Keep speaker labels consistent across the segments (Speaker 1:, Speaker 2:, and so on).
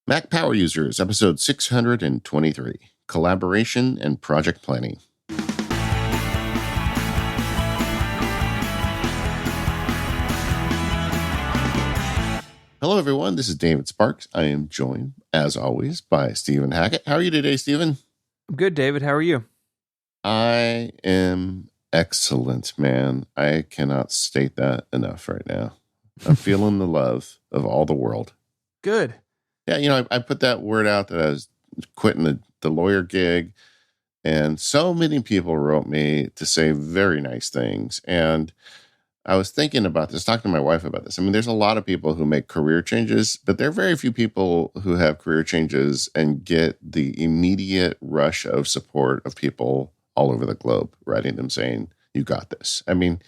Speaker 1: Mac Power Users, episode 623, Collaboration and Project Planning. Hello, everyone. This is David Sparks. I am joined, as always, by Stephen Hackett. How are you today, Stephen?
Speaker 2: I'm good, David. How are you?
Speaker 1: I am excellent, man. I cannot state that enough right now. I'm feeling the love of all the world.
Speaker 2: Good.
Speaker 1: Yeah, I put that word out that I was quitting the lawyer gig, and so many people wrote me to say very nice things. And I was thinking about this, talking to my wife about this. I mean, there's a lot of people who make career changes, but there are very few people who have career changes and get the immediate rush of support of people all over the globe writing them saying, "You got this." I mean,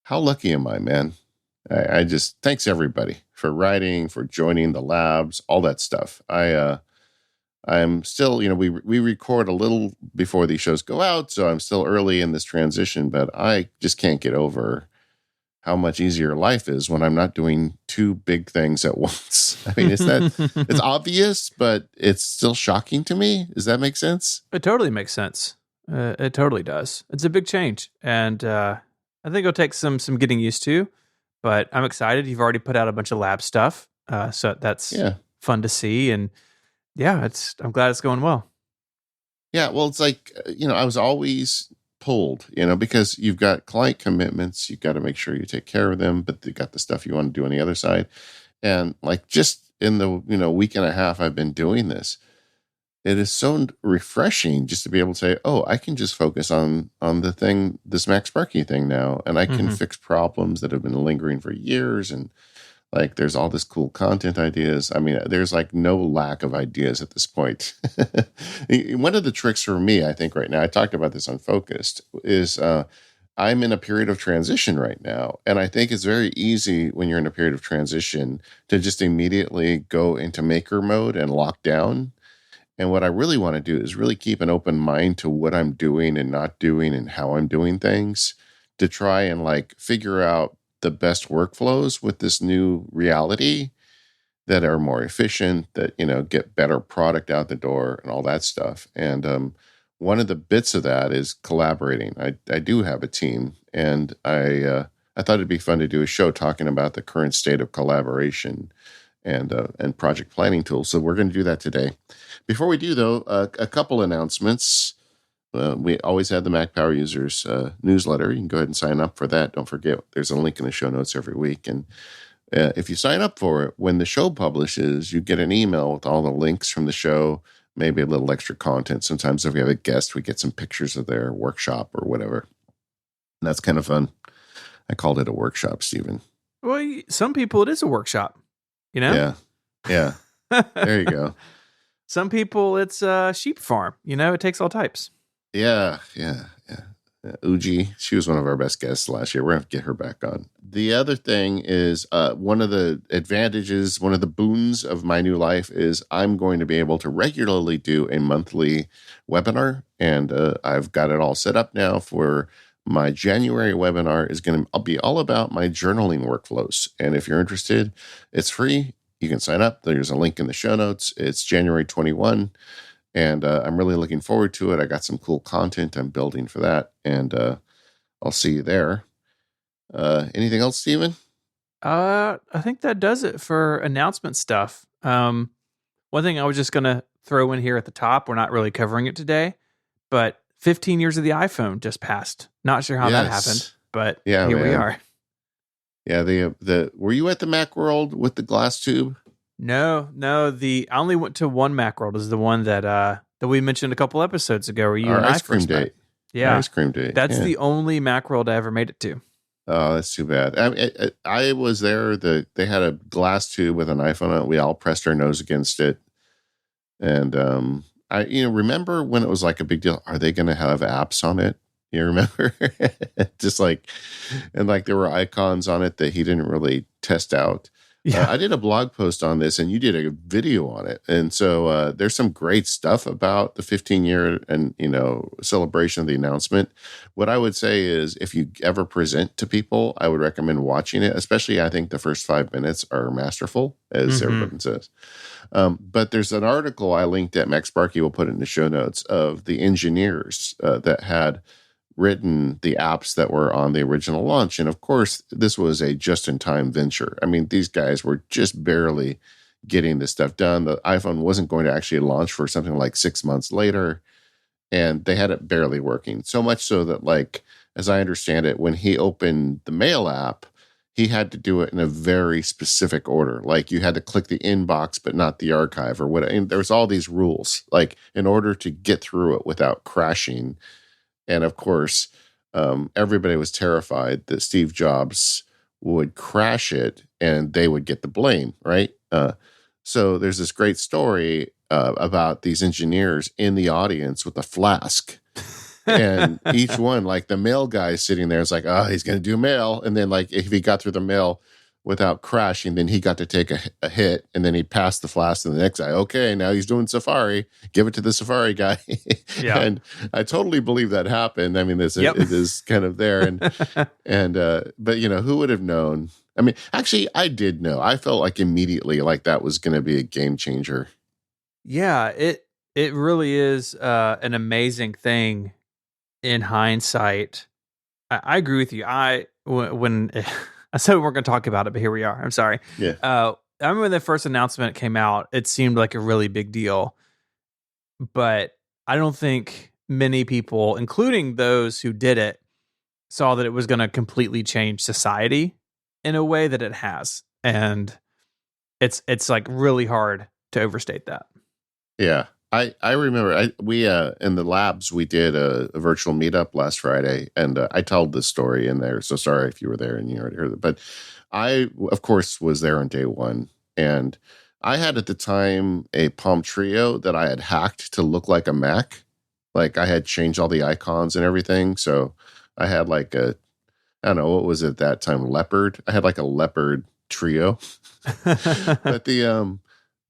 Speaker 1: how lucky am I, man? I just, thanks everybody for writing, for joining the labs, all that stuff. I'm still, we record a little before these shows go out, so I'm still early in this transition, but I just can't get over how much easier life is when I'm not doing two big things at once. I mean, it's obvious, but it's still shocking to me. Does that make sense?
Speaker 2: It totally makes sense. It totally does. It's a big change, and I think it'll take some getting used to. But I'm excited. You've already put out a bunch of lab stuff, so that's fun to see. And yeah, I'm glad it's going well.
Speaker 1: Yeah, well, it's like I was always pulled, because you've got client commitments, you've got to make sure you take care of them, but you got the stuff you want to do on the other side. And like just in the week and a half I've been doing this, it is so refreshing just to be able to say, oh, I can just focus on the thing, this MacSparky thing now, and I can fix problems that have been lingering for years. And like, there's all this cool content ideas. I mean, there's like no lack of ideas at this point. One of the tricks for me, I think right now, I talked about this on Focused, is I'm in a period of transition right now. And I think it's very easy when you're in a period of transition to just immediately go into maker mode and lock down. And what I really want to do is really keep an open mind to what I'm doing and not doing and how I'm doing things to try and like figure out the best workflows with this new reality that are more efficient, that, get better product out the door and all that stuff. And one of the bits of that is collaborating. I do have a team, and I thought it'd be fun to do a show talking about the current state of collaboration and project planning tools. So we're going to do that today. Before we do, though, a couple announcements. We always have the Mac Power Users newsletter. You can go ahead and sign up for that. Don't forget, there's a link in the show notes every week. And if you sign up for it, when the show publishes, you get an email with all the links from the show, maybe a little extra content. Sometimes if we have a guest, we get some pictures of their workshop or whatever. And that's kind of fun. I called it a workshop, Stephen.
Speaker 2: Well, some people, it is a workshop.
Speaker 1: Yeah. There you go.
Speaker 2: Some people, it's a sheep farm. It takes all types.
Speaker 1: Yeah. Uji, she was one of our best guests last year. We're going to get her back on. The other thing is one of the advantages, one of the boons of my new life is I'm going to be able to regularly do a monthly webinar. And I've got it all set up now for my January webinar is going to be all about my journaling workflows. And if you're interested, it's free. You can sign up. There's a link in the show notes. It's January 21. And I'm really looking forward to it. I got some cool content I'm building for that. And I'll see you there. Anything else, Stephen?
Speaker 2: I think that does it for announcement stuff. One thing I was just going to throw in here at the top, we're not really covering it today, but 15 years of the iPhone just passed. Not sure how that happened, but here we are.
Speaker 1: Yeah, were you at the Macworld with the glass tube?
Speaker 2: No. I only went to one Macworld. Is the one that we mentioned a couple episodes ago. Where you and I
Speaker 1: ice cream date?
Speaker 2: Yeah,
Speaker 1: ice cream date.
Speaker 2: That's the only Macworld I ever made it to.
Speaker 1: Oh, that's too bad. I was there. They had a glass tube with an iPhone on it. We all pressed our nose against it, and I remember when it was like a big deal. Are they going to have apps on it? You remember? Just like, and like there were icons on it that he didn't really test out. Yeah. I did a blog post on this, and you did a video on it. And so there's some great stuff about the 15-year and celebration of the announcement. What I would say is, if you ever present to people, I would recommend watching it. Especially, I think the first 5 minutes are masterful, as everyone says. But there's an article I linked at Max Sparky, we'll put it in the show notes, of the engineers that had written the apps that were on the original launch. And of course, this was a just-in-time venture. I mean, these guys were just barely getting this stuff done. The iPhone wasn't going to actually launch for something like 6 months later, and they had it barely working. So much so that, like, as I understand it, when he opened the Mail app, he had to do it in a very specific order. Like, you had to click the inbox, but not the archive or what. And there's all these rules, like, in order to get through it without crashing. And of course, everybody was terrified that Steve Jobs would crash it and they would get the blame, right? So there's this great story about these engineers in the audience with a flask. And each one, like the mail guy sitting there is like, oh, he's going to do mail. And then, like, if he got through the mail without crashing, then he got to take a hit, and then he passed the flask to the next guy. Okay, now he's doing Safari. Give it to the Safari guy. Yeah. And I totally believe that happened. I mean, it is kind of there. But, you know, who would have known? I mean, actually, I did know. I felt like immediately like that was going to be a game changer.
Speaker 2: Yeah, it really is an amazing thing in hindsight. I agree with you. When I said we weren't going to talk about it, but here we are. I'm sorry.
Speaker 1: Yeah.
Speaker 2: I remember when the first announcement came out, it seemed like a really big deal, but I don't think many people, including those who did it, saw that it was going to completely change society in a way that it has. And it's like really hard to overstate that.
Speaker 1: Yeah. I remember we in the labs, we did a virtual meetup last Friday, and I told this story in there. So sorry if you were there and you already heard it. But I, of course, was there on day one. And I had at the time a Palm Trio that I had hacked to look like a Mac. Like, I had changed all the icons and everything. So I had like I don't know, what was it at that time? Leopard. I had like a Leopard Trio.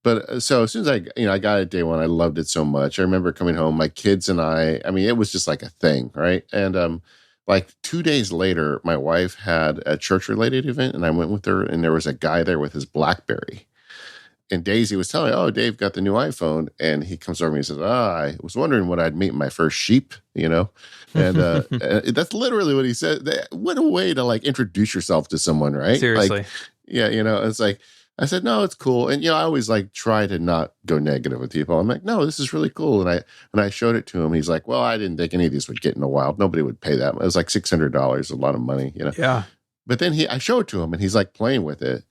Speaker 1: But so as soon as I got it day one, I loved it so much. I remember coming home, my kids and I mean, it was just like a thing, right? And like 2 days later, my wife had a church-related event, and I went with her, and there was a guy there with his BlackBerry. And Daisy was telling me, oh, Dave got the new iPhone. And he comes over to me and says, I was wondering when I'd meet my first sheep, you know? And that's literally what he said. What a way to, like, introduce yourself to someone, right?
Speaker 2: Seriously.
Speaker 1: Like, yeah, you know, it's like, I said, no, it's cool. And, you know, I always like try to not go negative with people. I'm like, no, this is really cool. And I showed it to him. He's like, well, I didn't think any of these would get in the wild. Nobody would pay that. It was like $600, a lot of money, you know?
Speaker 2: Yeah.
Speaker 1: But then I showed it to him, and he's like playing with it.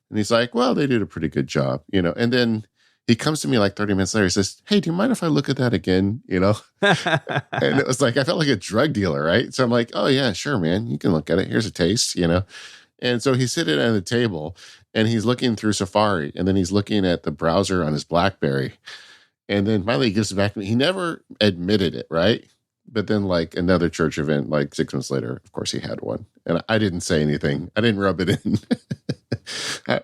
Speaker 1: And he's like, well, they did a pretty good job, you know? And then he comes to me like 30 minutes later. He says, hey, do you mind if I look at that again? You know? And it was like, I felt like a drug dealer, right? So I'm like, oh yeah, sure, man. You can look at it. Here's a taste, you know? And so he's sitting at the table, and he's looking through Safari, and then he's looking at the browser on his BlackBerry. And then finally he gives it back to me. He never admitted it, right? But then, like, another church event, like 6 months later, of course he had one. And I didn't say anything. I didn't rub it in.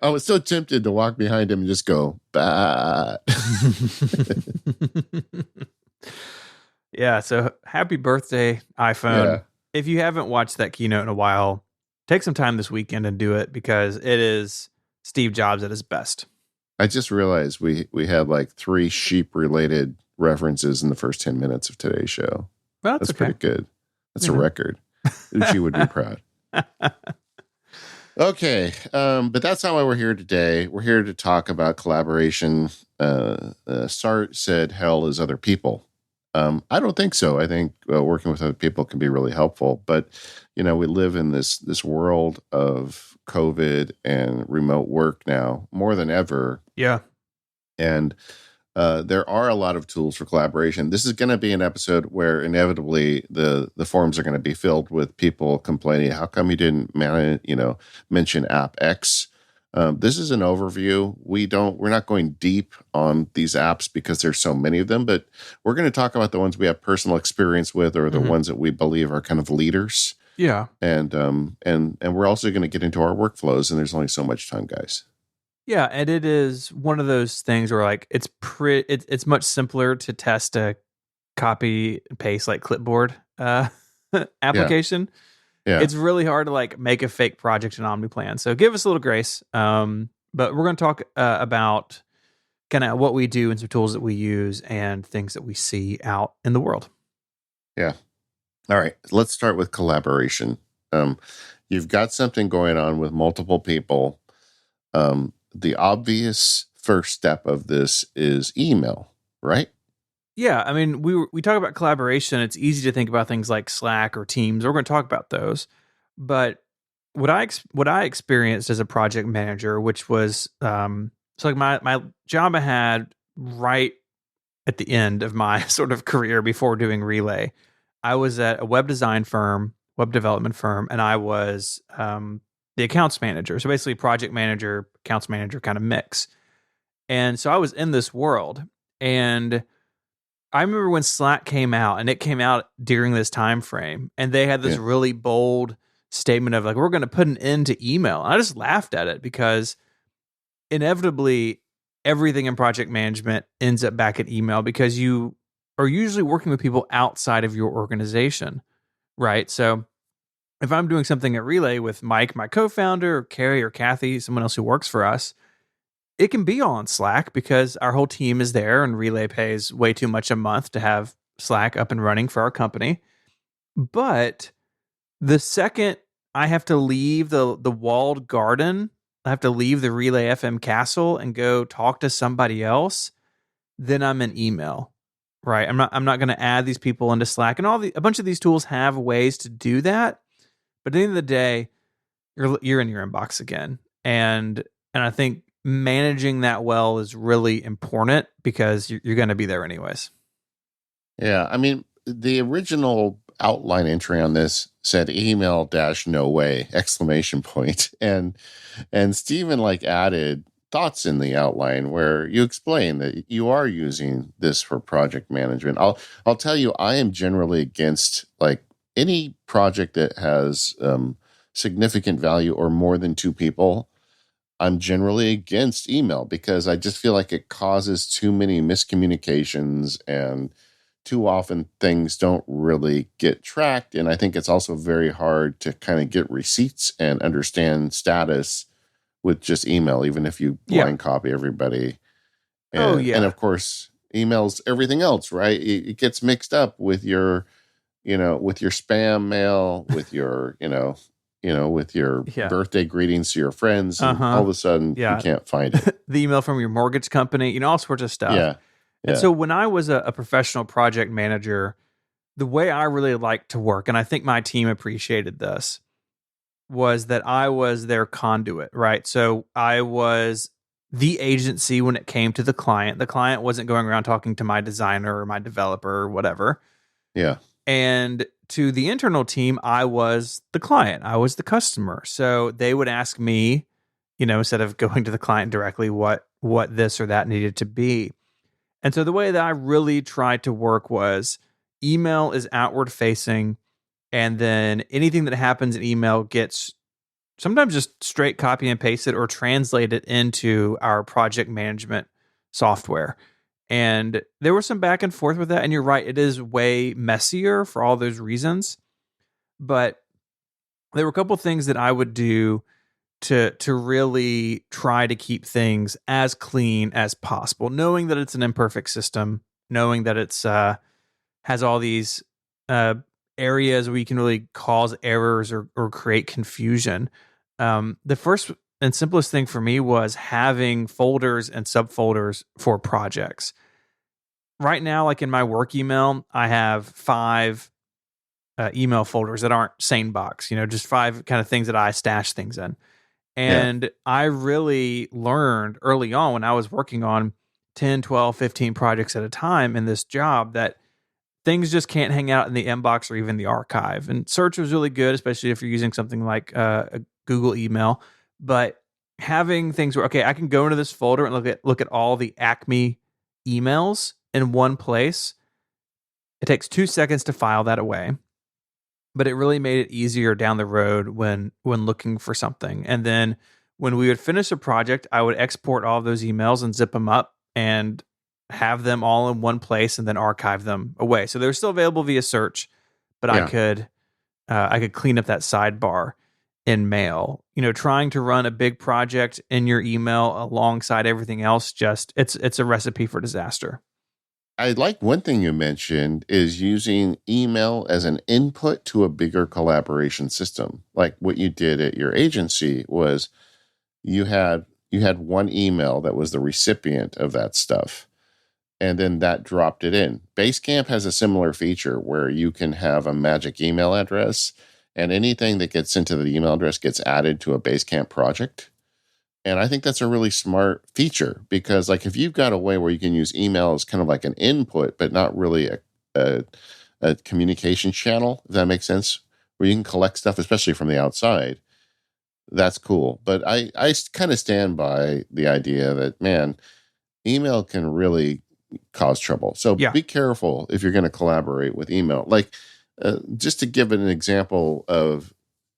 Speaker 1: I was so tempted to walk behind him and just go, bah.
Speaker 2: Yeah, so happy birthday, iPhone. Yeah. If you haven't watched that keynote in a while, take some time this weekend and do it, because it is Steve Jobs at his best.
Speaker 1: I just realized we had like 3 sheep-related references in the first 10 minutes of today's show.
Speaker 2: Well,
Speaker 1: that's
Speaker 2: okay.
Speaker 1: Pretty good. That's a record. She would be proud. Okay, but that's not why we're here today. We're here to talk about collaboration. Sartre said hell is other people. I don't think so. I think working with other people can be really helpful. But, you know, we live in this world of COVID and remote work now more than ever.
Speaker 2: Yeah.
Speaker 1: And there are a lot of tools for collaboration. This is going to be an episode where inevitably the forums are going to be filled with people complaining, how come you didn't mention app X? This is an overview. We're not going deep on these apps because there's so many of them, but we're going to talk about the ones we have personal experience with, or the ones that we believe are kind of leaders.
Speaker 2: Yeah.
Speaker 1: And we're also going to get into our workflows, and there's only so much time, guys.
Speaker 2: Yeah, and it is one of those things where, like, it's much simpler to test a copy and paste, like, clipboard application. Yeah. It's really hard to, like, make a fake project in OmniPlan. So give us a little grace. But we're going to talk about kind of what we do and some tools that we use and things that we see out in the world.
Speaker 1: Yeah. All right. Let's start with collaboration. You've got something going on with multiple people. The obvious first step of this is email, right?
Speaker 2: Yeah, I mean, we talk about collaboration. It's easy to think about things like Slack or Teams. We're going to talk about those, but what I experienced as a project manager, which was so like my job I had right at the end of my sort of career before doing Relay. I was at a web development firm, and I was the accounts manager. So basically, project manager, accounts manager kind of mix. And so I was in this world, and I remember when Slack came out, and it came out during this time frame, and they had this really bold statement of like, we're going to put an end to email. And I just laughed at it because inevitably everything in project management ends up back at email because you are usually working with people outside of your organization, right? So if I'm doing something at Relay with Mike, my co-founder, or Carrie or Kathy, someone else who works for us, it can be all on Slack because our whole team is there and Relay pays way too much a month to have Slack up and running for our company. But the second I have to leave the walled garden, I have to leave the Relay FM castle and go talk to somebody else, then I'm in email, right? I'm not going to add these people into Slack, and a bunch of these tools have ways to do that. But at the end of the day, you're in your inbox again, and I think managing that well is really important because you're going to be there anyways.
Speaker 1: Yeah, I mean, the original outline entry on this said email dash no way exclamation point, and Stephen like added thoughts in the outline where you explain that you are using this for project management. I'll tell you, I am generally against like any project that has significant value or more than two people. I'm generally against email because I just feel like it causes too many miscommunications, and too often things don't really get tracked. And I think it's also very hard to kind of get receipts and understand status with just email, even if you blind copy everybody. And, and of course, email's everything else, right? It gets mixed up with your, with your spam mail, with your, with your birthday greetings to your friends. And all of a sudden, you can't find it.
Speaker 2: The email from your mortgage company, all sorts of stuff.
Speaker 1: Yeah.
Speaker 2: And so when I was a professional project manager, the way I really liked to work, and I think my team appreciated this, was that I was their conduit, right? So I was the agency when it came to the client. The client wasn't going around talking to my designer or my developer or whatever.
Speaker 1: Yeah.
Speaker 2: And to the internal team, I was the client. I was the customer. So they would ask me, instead of going to the client directly, what this or that needed to be. And so the way that I really tried to work was email is outward facing, and then anything that happens in email gets sometimes just straight copy and paste it or translate it into our project management software. And there was some back and forth with that. And you're right, it is way messier for all those reasons. But there were a couple of things that I would do to really try to keep things as clean as possible, knowing that it's an imperfect system, knowing that it's has all these areas where you can really cause errors or create confusion. The first and simplest thing for me was having folders and subfolders for projects. Right now, like in my work email, I have 5 email folders that aren't SaneBox, just 5 kind of things that I stash things in. And I really learned early on when I was working on 10, 12, 15 projects at a time in this job that things just can't hang out in the inbox or even the archive. And search was really good, especially if you're using something like a Google email. But having things where, okay, I can go into this folder and look at all the Acme emails in one place. It takes 2 seconds to file that away. But it really made it easier down the road when looking for something. And then when we would finish a project, I would export all of those emails and zip them up and have them all in one place and then archive them away. So they're still available via search, but I could clean up that sidebar in mail. Trying to run a big project in your email alongside everything else, it's a recipe for disaster.
Speaker 1: I like one thing you mentioned is using email as an input to a bigger collaboration system. Like what you did at your agency was you had one email that was the recipient of that stuff, and then that dropped it in. Basecamp has a similar feature where you can have a magic email address, and anything that gets into the email address gets added to a Basecamp project. And I think that's a really smart feature because, like, if you've got a way where you can use email as kind of like an input, but not really a communication channel, if that makes sense, where you can collect stuff, especially from the outside, that's cool. But I kind of stand by the idea that, man, email can really cause trouble. So be careful if you're going to collaborate with email. Like, just to give an example of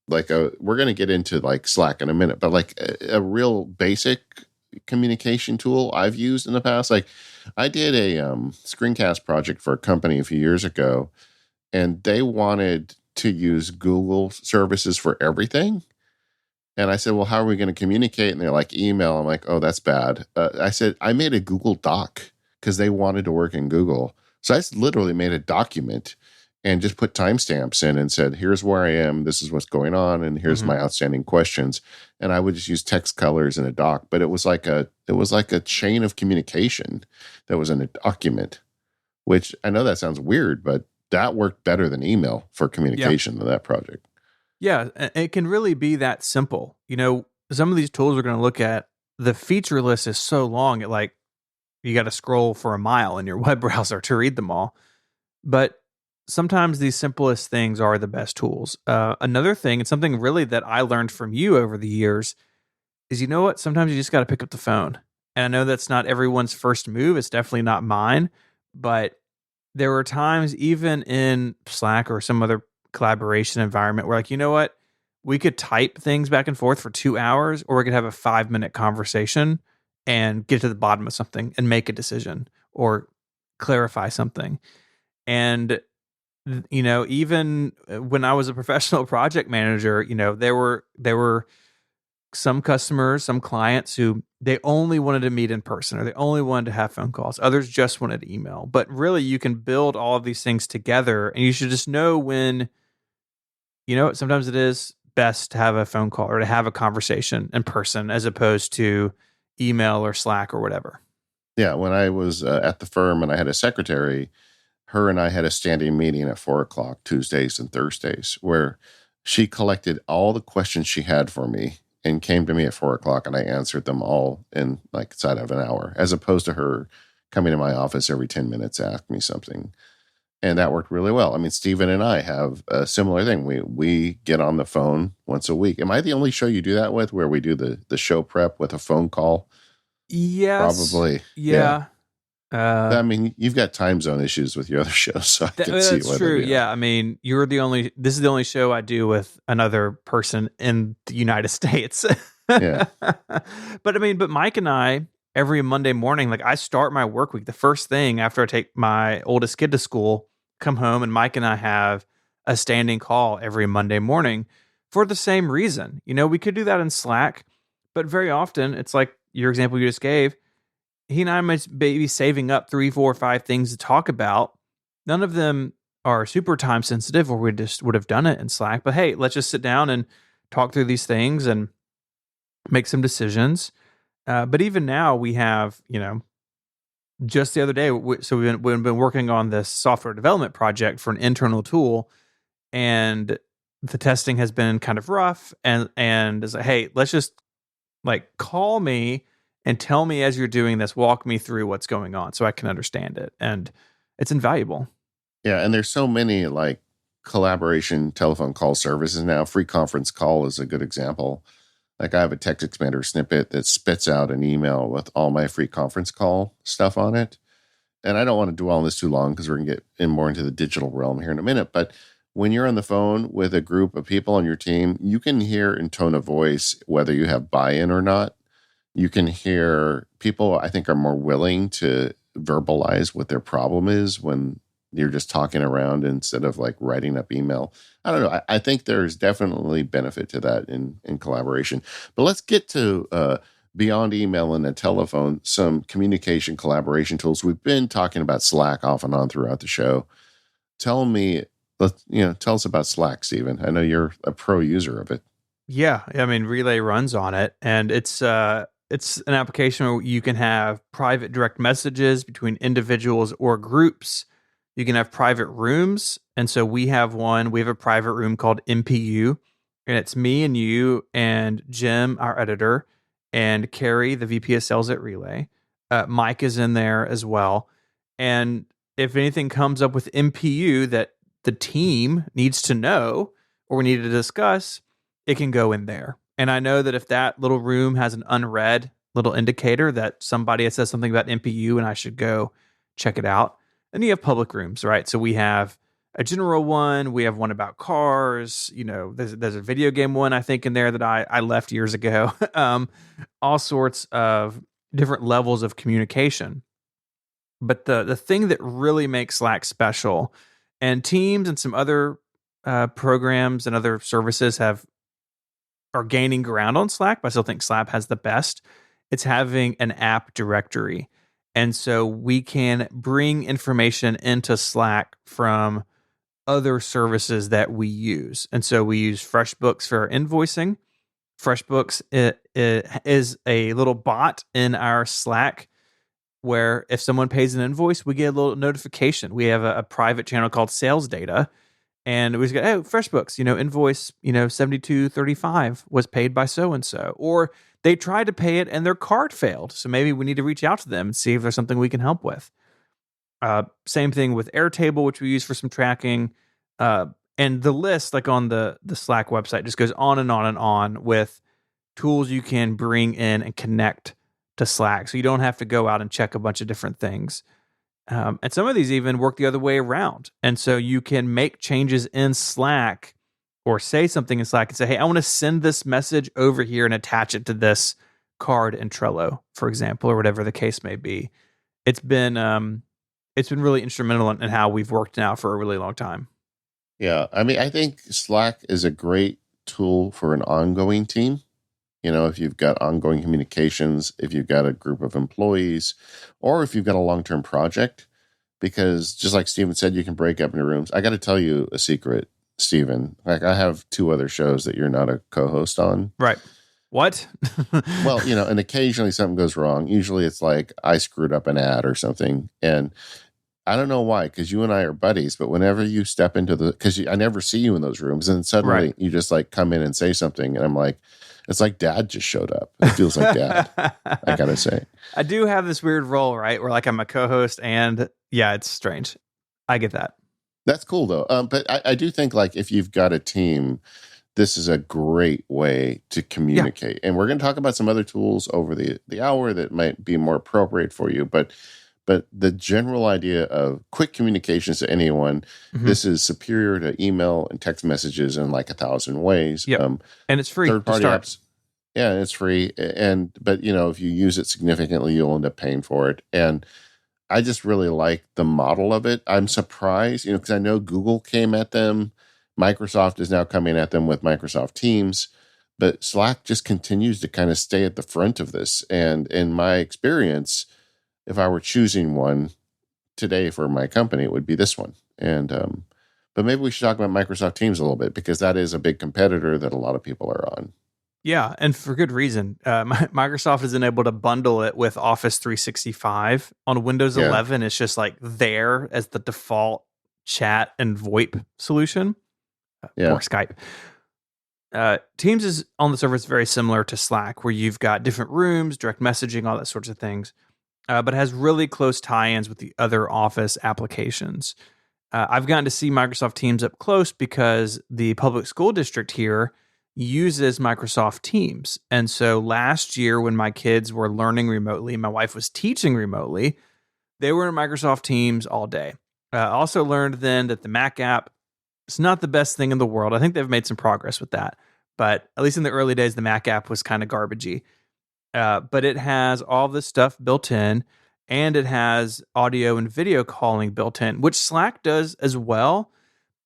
Speaker 1: we're going to get into like Slack in a minute, but like a real basic communication tool I've used in the past. Like I did a screencast project for a company a few years ago, and they wanted to use Google services for everything. And I said, well, how are we going to communicate? And they're like, email. I'm like, oh, that's bad. I said, I made a Google Doc because they wanted to work in Google. So I literally made a document and just put timestamps in and said, here's where I am, this is what's going on, and here's my outstanding questions. And I would just use text colors in a doc, but it was like a chain of communication that was in a document, which I know that sounds weird, but that worked better than email for communication in that project.
Speaker 2: Yeah, it can really be that simple. Some of these tools we're going to look at, the feature list is so long, you got to scroll for a mile in your web browser to read them all. But sometimes these simplest things are the best tools. Another thing, and something really that I learned from you over the years, is sometimes you just got to pick up the phone. And I know that's not everyone's first move. It's definitely not mine. But there were times, even in Slack or some other collaboration environment, where we could type things back and forth for 2 hours, or we could have a 5-minute conversation and get to the bottom of something and make a decision or clarify something. And even when I was a professional project manager, there were some customers, some clients who they only wanted to meet in person, or they only wanted to have phone calls. Others just wanted email. But really, you can build all of these things together, and you should just know when, sometimes it is best to have a phone call or to have a conversation in person as opposed to email or Slack or whatever.
Speaker 1: Yeah, when I was at the firm and I had a secretary, her and I had a standing meeting at 4:00 Tuesdays and Thursdays where she collected all the questions she had for me and came to me at 4:00, and I answered them all in like inside of an hour, as opposed to her coming to my office every 10 minutes to ask me something. And that worked really well. I mean, Stephen and I have a similar thing. We get on the phone once a week. Am I the only show you do that with, where we do the show prep with a phone call?
Speaker 2: Yes.
Speaker 1: Probably.
Speaker 2: Yeah.
Speaker 1: I mean, you've got time zone issues with your other shows, so I can see
Speaker 2: that's true. Yeah, I mean, this is the only show I do with another person in the United States.
Speaker 1: Yeah.
Speaker 2: But Mike and I, every Monday morning, like I start my work week, the first thing after I take my oldest kid to school, come home, and Mike and I have a standing call every Monday morning for the same reason. We could do that in Slack, but very often it's like your example you just gave. He and I might be saving up 3, 4, 5 things to talk about. None of them are super time sensitive, or we just would have done it in Slack. But hey, let's just sit down and talk through these things and make some decisions. But even now we have, just the other day, we've been working on this software development project for an internal tool, and the testing has been kind of rough. And it's like, hey, let's just call me and tell me as you're doing this, walk me through what's going on so I can understand it. And it's invaluable.
Speaker 1: Yeah. And there's so many collaboration telephone call services now. Free Conference Call is a good example. Like I have a text expander snippet that spits out an email with all my free conference call stuff on it. And I don't want to dwell on this too long because we're going to get more into the digital realm here in a minute. But when you're on the phone with a group of people on your team, you can hear in tone of voice whether you have buy-in or not. You can hear people, I think, are more willing to verbalize what their problem is when you're just talking around instead of like writing up email. I don't know. I think there's definitely benefit to that in collaboration. But let's get to beyond email and a telephone, some communication collaboration tools. We've been talking about Slack off and on throughout the show. Tell us about Slack, Stephen. I know you're a pro user of it.
Speaker 2: Yeah, I mean, Relay runs on it, and it's an application where you can have private direct messages between individuals or groups. You can have private rooms, and so we have one. We have a private room called MPU, and it's me and you and Jim, our editor, and Carrie, the VP of Sales at Relay. Mike is in there as well, and if anything comes up with MPU that the team needs to know or we need to discuss, it can go in there. And I know that if that little room has an unread little indicator that somebody has said something about MPU and I should go check it out. And you have public rooms, right? So we have a general one. We have one about cars. There's a video game one, I think, in there that I left years ago. All sorts of different levels of communication. But the thing that really makes Slack special, and Teams and some other programs and other services are gaining ground on Slack, but I still think Slack has the best. It's having an app directory. And so we can bring information into Slack from other services that we use. And so we use FreshBooks for our invoicing. FreshBooks is a little bot in our Slack where if someone pays an invoice, we get a little notification. We have a private channel called Sales Data. And we just go, oh, FreshBooks, invoice, 7235 was paid by so-and-so. Or they tried to pay it and their card failed. So maybe we need to reach out to them and see if there's something we can help with. Same thing with Airtable, which we use for some tracking. And the list, like on the Slack website, just goes on and on and on with tools you can bring in and connect to Slack. So you don't have to go out and check a bunch of different things. And some of these even work the other way around. And so you can make changes in Slack or say something in Slack and say, hey, I want to send this message over here and attach it to this card in Trello, for example, or whatever the case may be. It's been really instrumental in how we've worked now for a really long time.
Speaker 1: Yeah. I mean, I think Slack is a great tool for an ongoing team. If you've got ongoing communications, if you've got a group of employees, or if you've got a long-term project, because just like Stephen said, you can break up into rooms. I got to tell you a secret, Stephen. Like, I have 2 other shows that you're not a co-host on.
Speaker 2: Right. What?
Speaker 1: Well, and occasionally something goes wrong. Usually it's like I screwed up an ad or something. And I don't know why, because you and I are buddies, but whenever you step into because I never see you in those rooms, and suddenly you just like come in and say something, and I'm like, it's like Dad just showed up. It feels like Dad. I gotta say,
Speaker 2: I do have this weird role, right, where like I'm a co-host, and yeah, it's strange. I get that.
Speaker 1: That's cool though. But I do think like if you've got a team, this is a great way to communicate. Yeah. And we're going to talk about some other tools over the hour that might be more appropriate for you, but the general idea of quick communications to anyone, this is superior to email and text messages in like 1,000 ways.
Speaker 2: Yep. And it's free.
Speaker 1: Third-party apps. Yeah, it's free. But if you use it significantly, you'll end up paying for it. And I just really like the model of it. I'm surprised, because I know Google came at them. Microsoft is now coming at them with Microsoft Teams. But Slack just continues to kind of stay at the front of this. And in my experience, if I were choosing one today for my company, it would be this one. And but maybe we should talk about Microsoft Teams a little bit, because that is a big competitor that a lot of people are on.
Speaker 2: Yeah, and for good reason. Microsoft has been able to bundle it with Office 365. On Windows 11, it's just like there as the default chat and VoIP solution, or Skype. Teams is on the surface very similar to Slack, where you've got different rooms, direct messaging, all that sorts of things. But has really close tie-ins with the other Office applications. I've gotten to see Microsoft Teams up close because the public school district here uses Microsoft Teams. And so last year when my kids were learning remotely, my wife was teaching remotely, they were in Microsoft Teams all day. I also learned then that the Mac app is not the best thing in the world. I think they've made some progress with that. But at least in the early days, the Mac app was kind of garbagey. But it has all this stuff built in, and it has audio and video calling built in, which Slack does as well.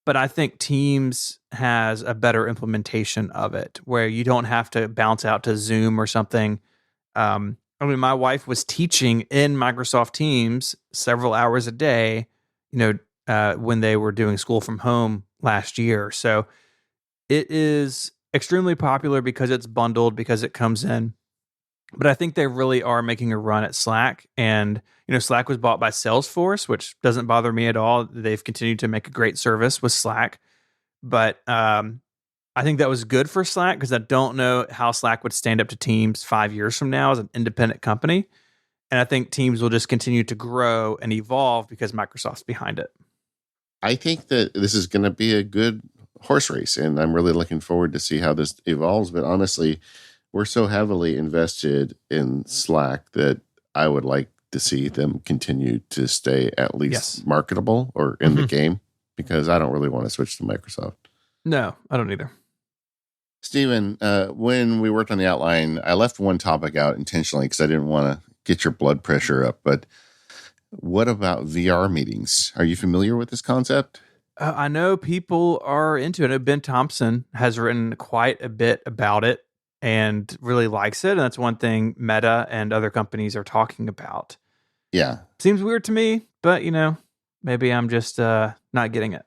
Speaker 2: But I think Teams has a better implementation of it where you don't have to bounce out to Zoom or something. My wife was teaching in Microsoft Teams several hours a day, when they were doing school from home last year. So it is extremely popular because it's bundled, because it comes in. But I think they really are making a run at Slack. And, Slack was bought by Salesforce, which doesn't bother me at all. They've continued to make a great service with Slack. But I think that was good for Slack because I don't know how Slack would stand up to Teams 5 years from now as an independent company. And I think Teams will just continue to grow and evolve because Microsoft's behind it.
Speaker 1: I think that this is going to be a good horse race, and I'm really looking forward to see how this evolves. But honestly, we're so heavily invested in Slack that I would like to see them continue to stay at least marketable or in the game, because I don't really want to switch to Microsoft.
Speaker 2: No, I don't either.
Speaker 1: Stephen, when we worked on the outline, I left one topic out intentionally because I didn't want to get your blood pressure up. But what about VR meetings? Are you familiar with this concept?
Speaker 2: I know people are into it. Ben Thompson has written quite a bit about it and really likes it. And that's one thing Meta and other companies are talking about.
Speaker 1: Yeah.
Speaker 2: Seems weird to me, but, maybe I'm just not getting it.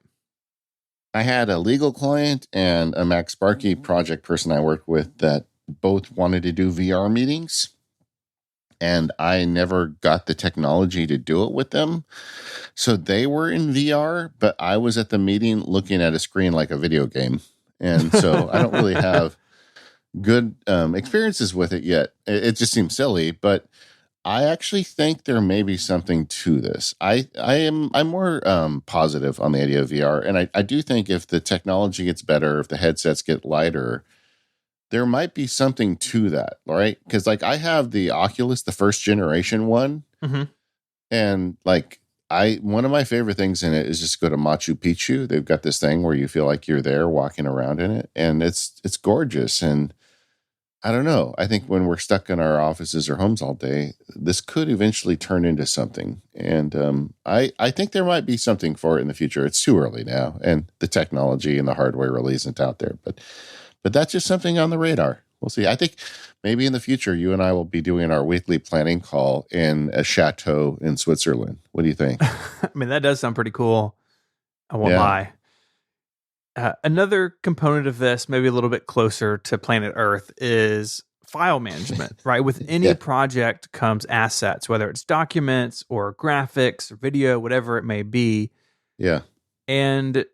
Speaker 1: I had a legal client and a MacSparky project person I worked with that both wanted to do VR meetings. And I never got the technology to do it with them. So they were in VR, but I was at the meeting looking at a screen like a video game. And so I don't really have good experiences with it yet. It just seems silly, but I actually think there may be something to this. I'm more positive on the idea of VR. And I do think if the technology gets better, if the headsets get lighter, there might be something to that, right? Because I have the Oculus, the first generation one, and one of my favorite things in it is just go to Machu Picchu. They've got this thing where you feel like you're there walking around in it, and it's gorgeous. And I don't know. I think when we're stuck in our offices or homes all day, this could eventually turn into something. And I think there might be something for it in the future. It's too early now, and the technology and the hardware really isn't out there, but that's just something on the radar. We'll see. I think maybe in the future, you and I will be doing our weekly planning call in a chateau in Switzerland. What do you think?
Speaker 2: I mean, that does sound pretty cool. I won't lie. Another component of this, maybe a little bit closer to planet Earth, is file management, right? With any project comes assets, whether it's documents or graphics or video, whatever it may be.
Speaker 1: Yeah.
Speaker 2: And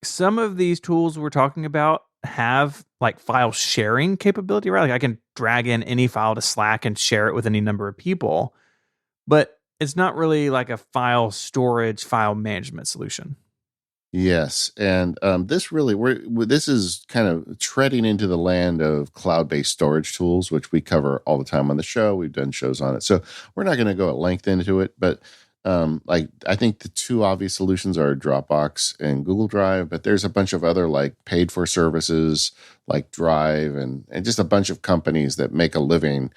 Speaker 2: some of these tools we're talking about have file sharing capability, right? I can drag in any file to Slack and share it with any number of people, but it's not really like a file storage, file management solution.
Speaker 1: Yes, and this is kind of treading into the land of cloud-based storage tools, which we cover all the time on the show. We've done shows on it, so we're not going to go at length into it. But I think the two obvious solutions are Dropbox and Google Drive, but there's a bunch of other paid-for services like Drive and just a bunch of companies that make a living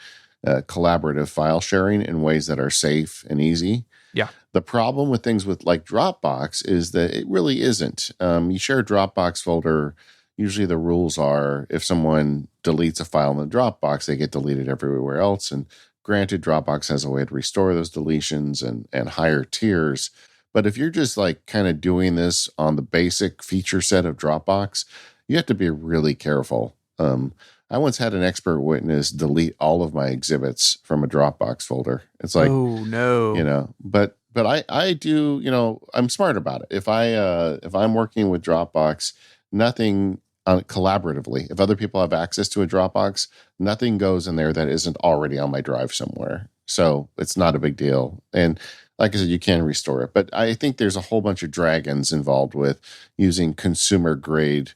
Speaker 1: collaborative file sharing in ways that are safe and easy.
Speaker 2: Yeah.
Speaker 1: The problem with things with Dropbox is that it really isn't. You share a Dropbox folder. Usually the rules are if someone deletes a file in the Dropbox, they get deleted everywhere else. And granted, Dropbox has a way to restore those deletions and higher tiers. But if you're just kind of doing this on the basic feature set of Dropbox, you have to be really careful. I once had an expert witness delete all of my exhibits from a Dropbox folder. It's
Speaker 2: oh no,
Speaker 1: but I do, I'm smart about it. If I'm working with Dropbox, nothing collaboratively, if other people have access to a Dropbox, nothing goes in there that isn't already on my drive somewhere. So it's not a big deal. And like I said, you can restore it, but I think there's a whole bunch of dragons involved with using consumer grade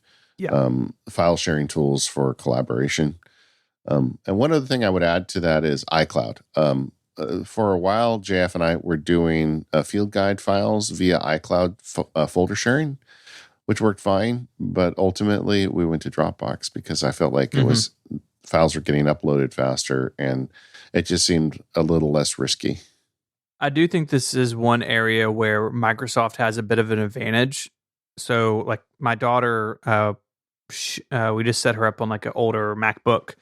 Speaker 1: file sharing tools for collaboration. And one other thing I would add to that is iCloud. For a while, JF and I were doing field guide files via iCloud folder sharing, which worked fine. But ultimately, we went to Dropbox because I felt like files were getting uploaded faster, and it just seemed a little less risky.
Speaker 2: I do think this is one area where Microsoft has a bit of an advantage. So, like my daughter, we just set her up on like an older MacBook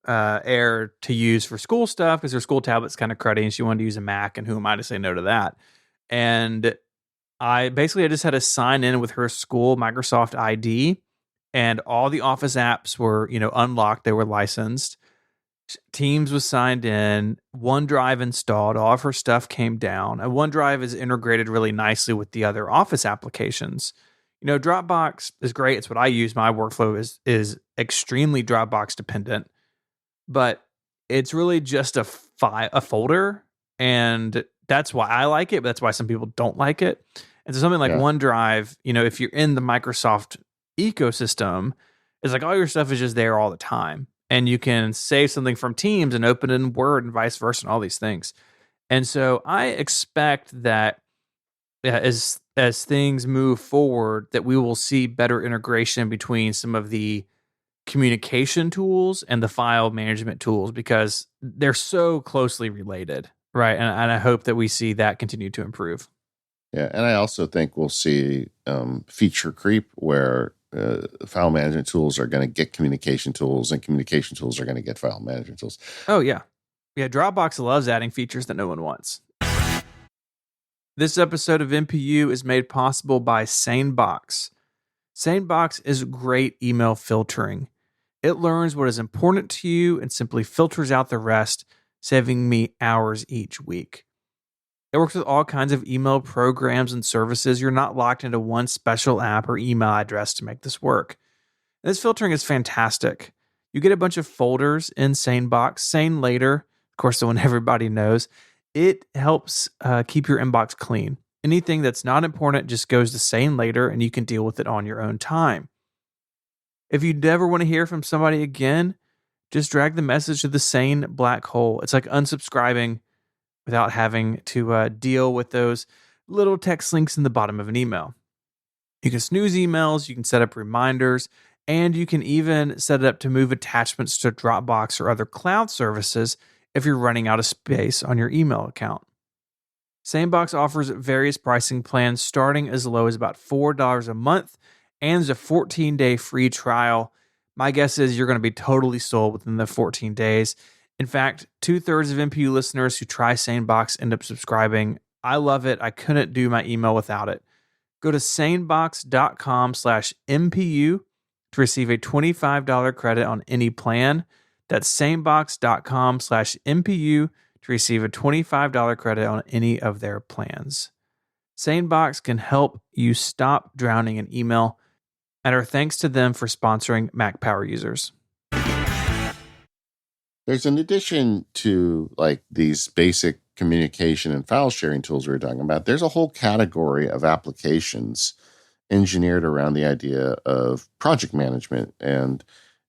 Speaker 2: Air to use for school stuff because her school tablet's kind of cruddy and she wanted to use a Mac. And who am I to say no to that? And I just had to sign in with her school Microsoft ID, and all the Office apps were, unlocked. They were licensed. Teams was signed in, OneDrive installed, all of her stuff came down. And OneDrive is integrated really nicely with the other Office applications. Dropbox is great. It's what I use. My workflow is extremely Dropbox dependent, but it's really just a folder, and that's why I like it, but that's why some people don't like it. And so something like OneDrive, if you're in the Microsoft ecosystem, it's like all your stuff is just there all the time. And you can save something from Teams and open it in Word and vice versa and all these things. And so I expect that as things move forward, that we will see better integration between some of the communication tools and the file management tools because they're so closely related, right? And I hope that we see that continue to improve.
Speaker 1: Yeah, and I also think we'll see feature creep where file management tools are going to get communication tools and communication tools are going to get file management tools.
Speaker 2: Oh, yeah. Yeah, Dropbox loves adding features that no one wants. This episode of MPU is made possible by SaneBox. SaneBox is great email filtering. It learns what is important to you and simply filters out the rest, saving me hours each week. It works with all kinds of email programs and services. You're not locked into one special app or email address to make this work. And this filtering is fantastic. You get a bunch of folders in SaneBox. Sane Later, of course, the one everybody knows. It helps keep your inbox clean. Anything that's not important just goes to Sane Later, and you can deal with it on your own time. If you never want to hear from somebody again, just drag the message to the Sane black hole. It's like unsubscribing without having to deal with those little text links in the bottom of an email. You can snooze emails, you can set up reminders, and you can even set it up to move attachments to Dropbox or other cloud services if you're running out of space on your email account. SaneBox offers various pricing plans starting as low as about $4 a month, and there's a 14-day free trial. My guess is you're going to be totally sold within the 14 days. In fact, 2/3 of MPU listeners who try SaneBox end up subscribing. I love it. I couldn't do my email without it. Go to sanebox.com/MPU to receive a $25 credit on any plan. That's sanebox.com/MPU to receive a $25 credit on any of their plans. SaneBox can help you stop drowning in email, and our thanks to them for sponsoring Mac Power users.
Speaker 1: There's an addition to like these basic communication and file sharing tools we were talking about. There's a whole category of applications engineered around the idea of project management. And,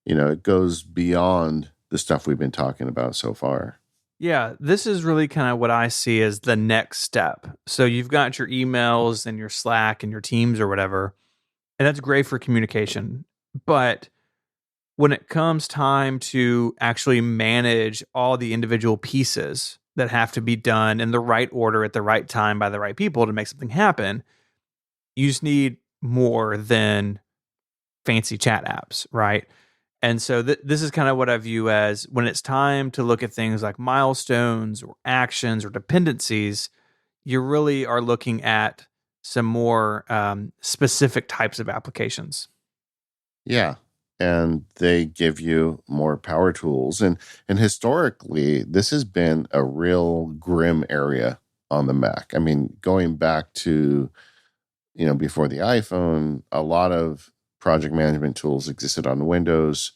Speaker 1: it goes beyond the stuff we've been talking about so far.
Speaker 2: Yeah, this is really kind of what I see as the next step. So you've got your emails and your Slack and your Teams or whatever, and that's great for communication. But when it comes time to actually manage all the individual pieces that have to be done in the right order at the right time by the right people to make something happen, you just need more than fancy chat apps, right? And so this is kind of what I view as when it's time to look at things like milestones or actions or dependencies, you really are looking at some more specific types of applications.
Speaker 1: Yeah. And they give you more power tools. And historically, this has been a real grim area on the Mac. I mean, going back to, before the iPhone, a lot of project management tools existed on Windows.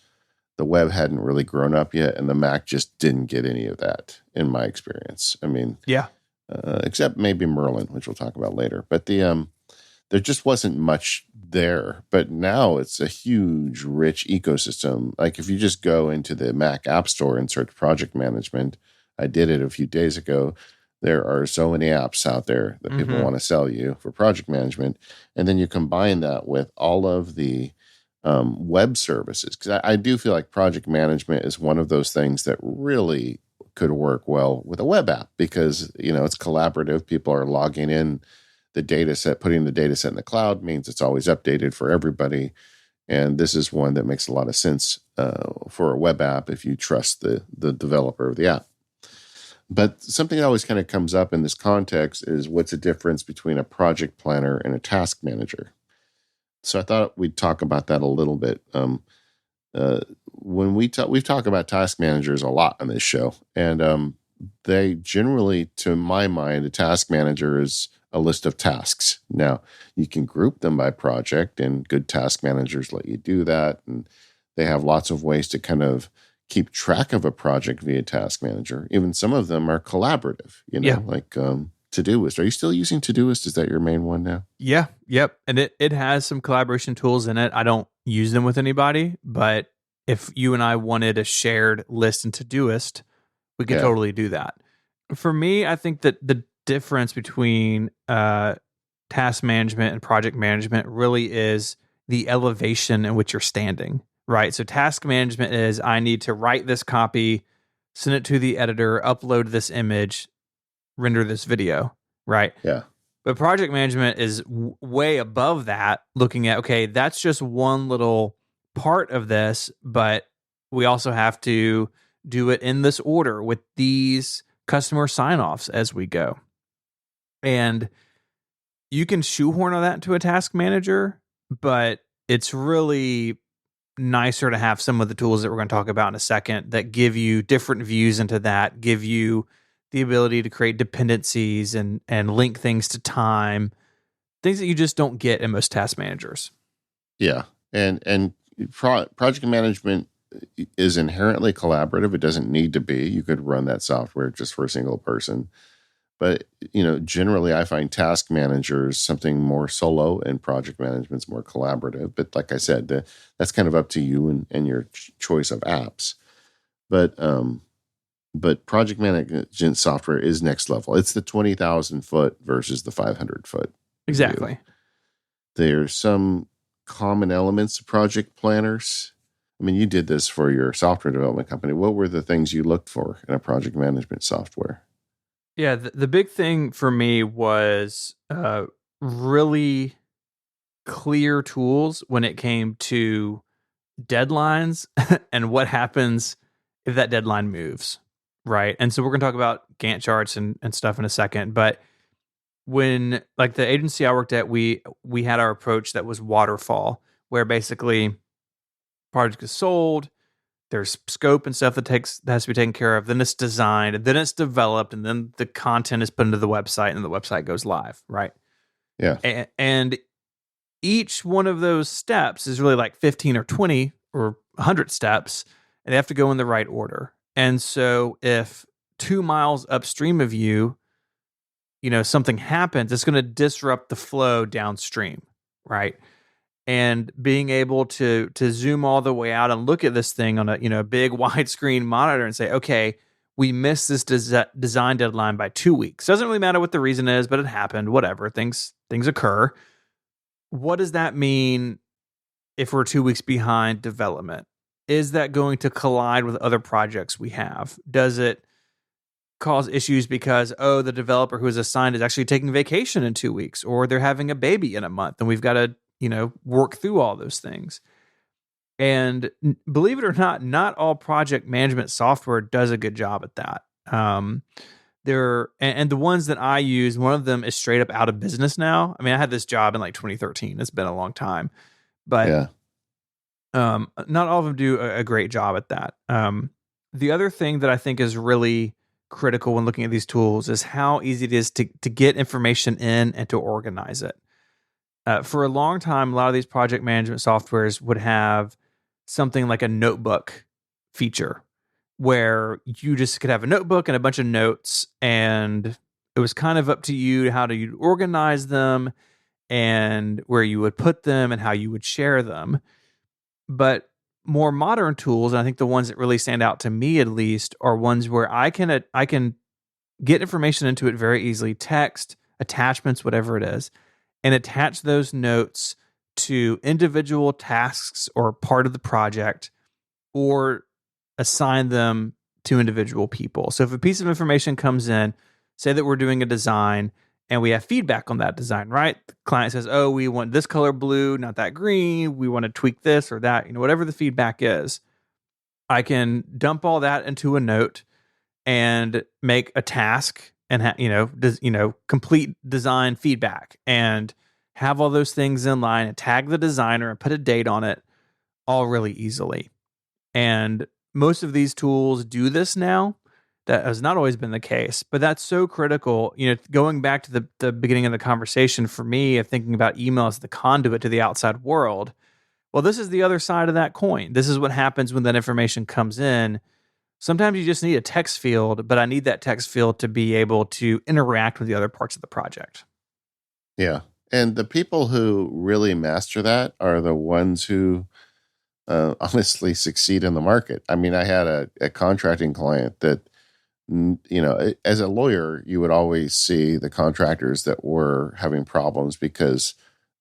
Speaker 1: The web hadn't really grown up yet, and the Mac just didn't get any of that, in my experience. I mean,
Speaker 2: yeah,
Speaker 1: except maybe Merlin, which we'll talk about later. But there just wasn't much there. But now it's a huge, rich ecosystem. Like if you just go into the Mac App Store and search project management, I did it a few days ago. There are so many apps out there that people want to sell you for project management. And then you combine that with all of the web services. Because I do feel like project management is one of those things that really could work well with a web app because, it's collaborative. People are logging in the data set, putting the data set in the cloud means it's always updated for everybody. And this is one that makes a lot of sense for a web app if you trust the developer of the app. But something that always kind of comes up in this context is what's the difference between a project planner and a task manager? So I thought we'd talk about that a little bit. When we've talked about task managers a lot on this show, and they generally, to my mind, a task manager is a list of tasks. Now, you can group them by project, and good task managers let you do that. And they have lots of ways to kind of keep track of a project via task manager. Even some of them are collaborative, like Todoist. Are you still using Todoist? Is that your main one now?
Speaker 2: Yeah. Yep. And it has some collaboration tools in it. I don't use them with anybody, but if you and I wanted a shared list in Todoist, we could totally do that. For me, I think that the difference between task management and project management really is the elevation in which you're standing, right? So task management is, I need to write this copy, send it to the editor, upload this image, render this video, right?
Speaker 1: Yeah.
Speaker 2: But project management is way above that, looking at, okay, that's just one little part of this, but we also have to do it in this order with these customer sign-offs as we go. And you can shoehorn all that into a task manager, but it's really nicer to have some of the tools that we're going to talk about in a second that give you different views into that, give you the ability to create dependencies and link things to time, things that you just don't get in most task managers.
Speaker 1: Yeah. And project management is inherently collaborative. It doesn't need to be. You could run that software just for a single person. But, generally I find task managers something more solo and project management's more collaborative. But like I said, that's kind of up to you and your choice of apps. But project management software is next level. It's the 20,000 foot versus the 500 foot.
Speaker 2: Exactly.
Speaker 1: View. There's some common elements of project planners. I mean, you did this for your software development company. What were the things you looked for in a project management software?
Speaker 2: Yeah, the big thing for me was really clear tools when it came to deadlines and what happens if that deadline moves, right? And so we're going to talk about Gantt charts and stuff in a second, but when, like, the agency I worked at, we had our approach that was waterfall, where basically project is sold, there's scope and stuff that has to be taken care of, then it's designed, and then it's developed, and then the content is put into the website, and the website goes live, right?
Speaker 1: Yeah.
Speaker 2: And each one of those steps is really like 15 or 20 or 100 steps, and they have to go in the right order. And so if 2 miles upstream of you, something happens, it's going to disrupt the flow downstream, right? And being able to zoom all the way out and look at this thing on a big widescreen monitor and say, okay, we missed this design deadline by 2 weeks. Doesn't really matter what the reason is, but it happened. Whatever, things occur. What does that mean if we're 2 weeks behind development? Is that going to collide with other projects we have? Does it cause issues because, the developer who is assigned is actually taking vacation in 2 weeks, or they're having a baby in a month, and we've got to work through all those things. And believe it or not all project management software does a good job at that. And the ones that I use, one of them is straight up out of business now. I mean, I had this job in like 2013. It's been a long time, but
Speaker 1: yeah.
Speaker 2: Not all of them do a great job at that. The other thing that I think is really critical when looking at these tools is how easy it is to get information in and to organize it. For a long time, a lot of these project management softwares would have something like a notebook feature where you just could have a notebook and a bunch of notes, and it was kind of up to you how to organize them and where you would put them and how you would share them. But more modern tools, and I think the ones that really stand out to me at least, are ones where I can get information into it very easily, text, attachments, whatever it is, and attach those notes to individual tasks or part of the project, or assign them to individual people. So if a piece of information comes in, say that we're doing a design and we have feedback on that design, right? The client says, oh, we want this color blue, not that green. We want to tweak this or that, whatever the feedback is. I can dump all that into a note and make a task and complete design feedback and have all those things in line and tag the designer and put a date on it all really easily. And most of these tools do this now. That has not always been the case, but that's so critical. Going back to the beginning of the conversation for me of thinking about email as the conduit to the outside world. Well, this is the other side of that coin. This is what happens when that information comes in. Sometimes you just need a text field, but I need that text field to be able to interact with the other parts of the project.
Speaker 1: Yeah. And the people who really master that are the ones who honestly succeed in the market. I mean, I had a contracting client that, as a lawyer, you would always see the contractors that were having problems because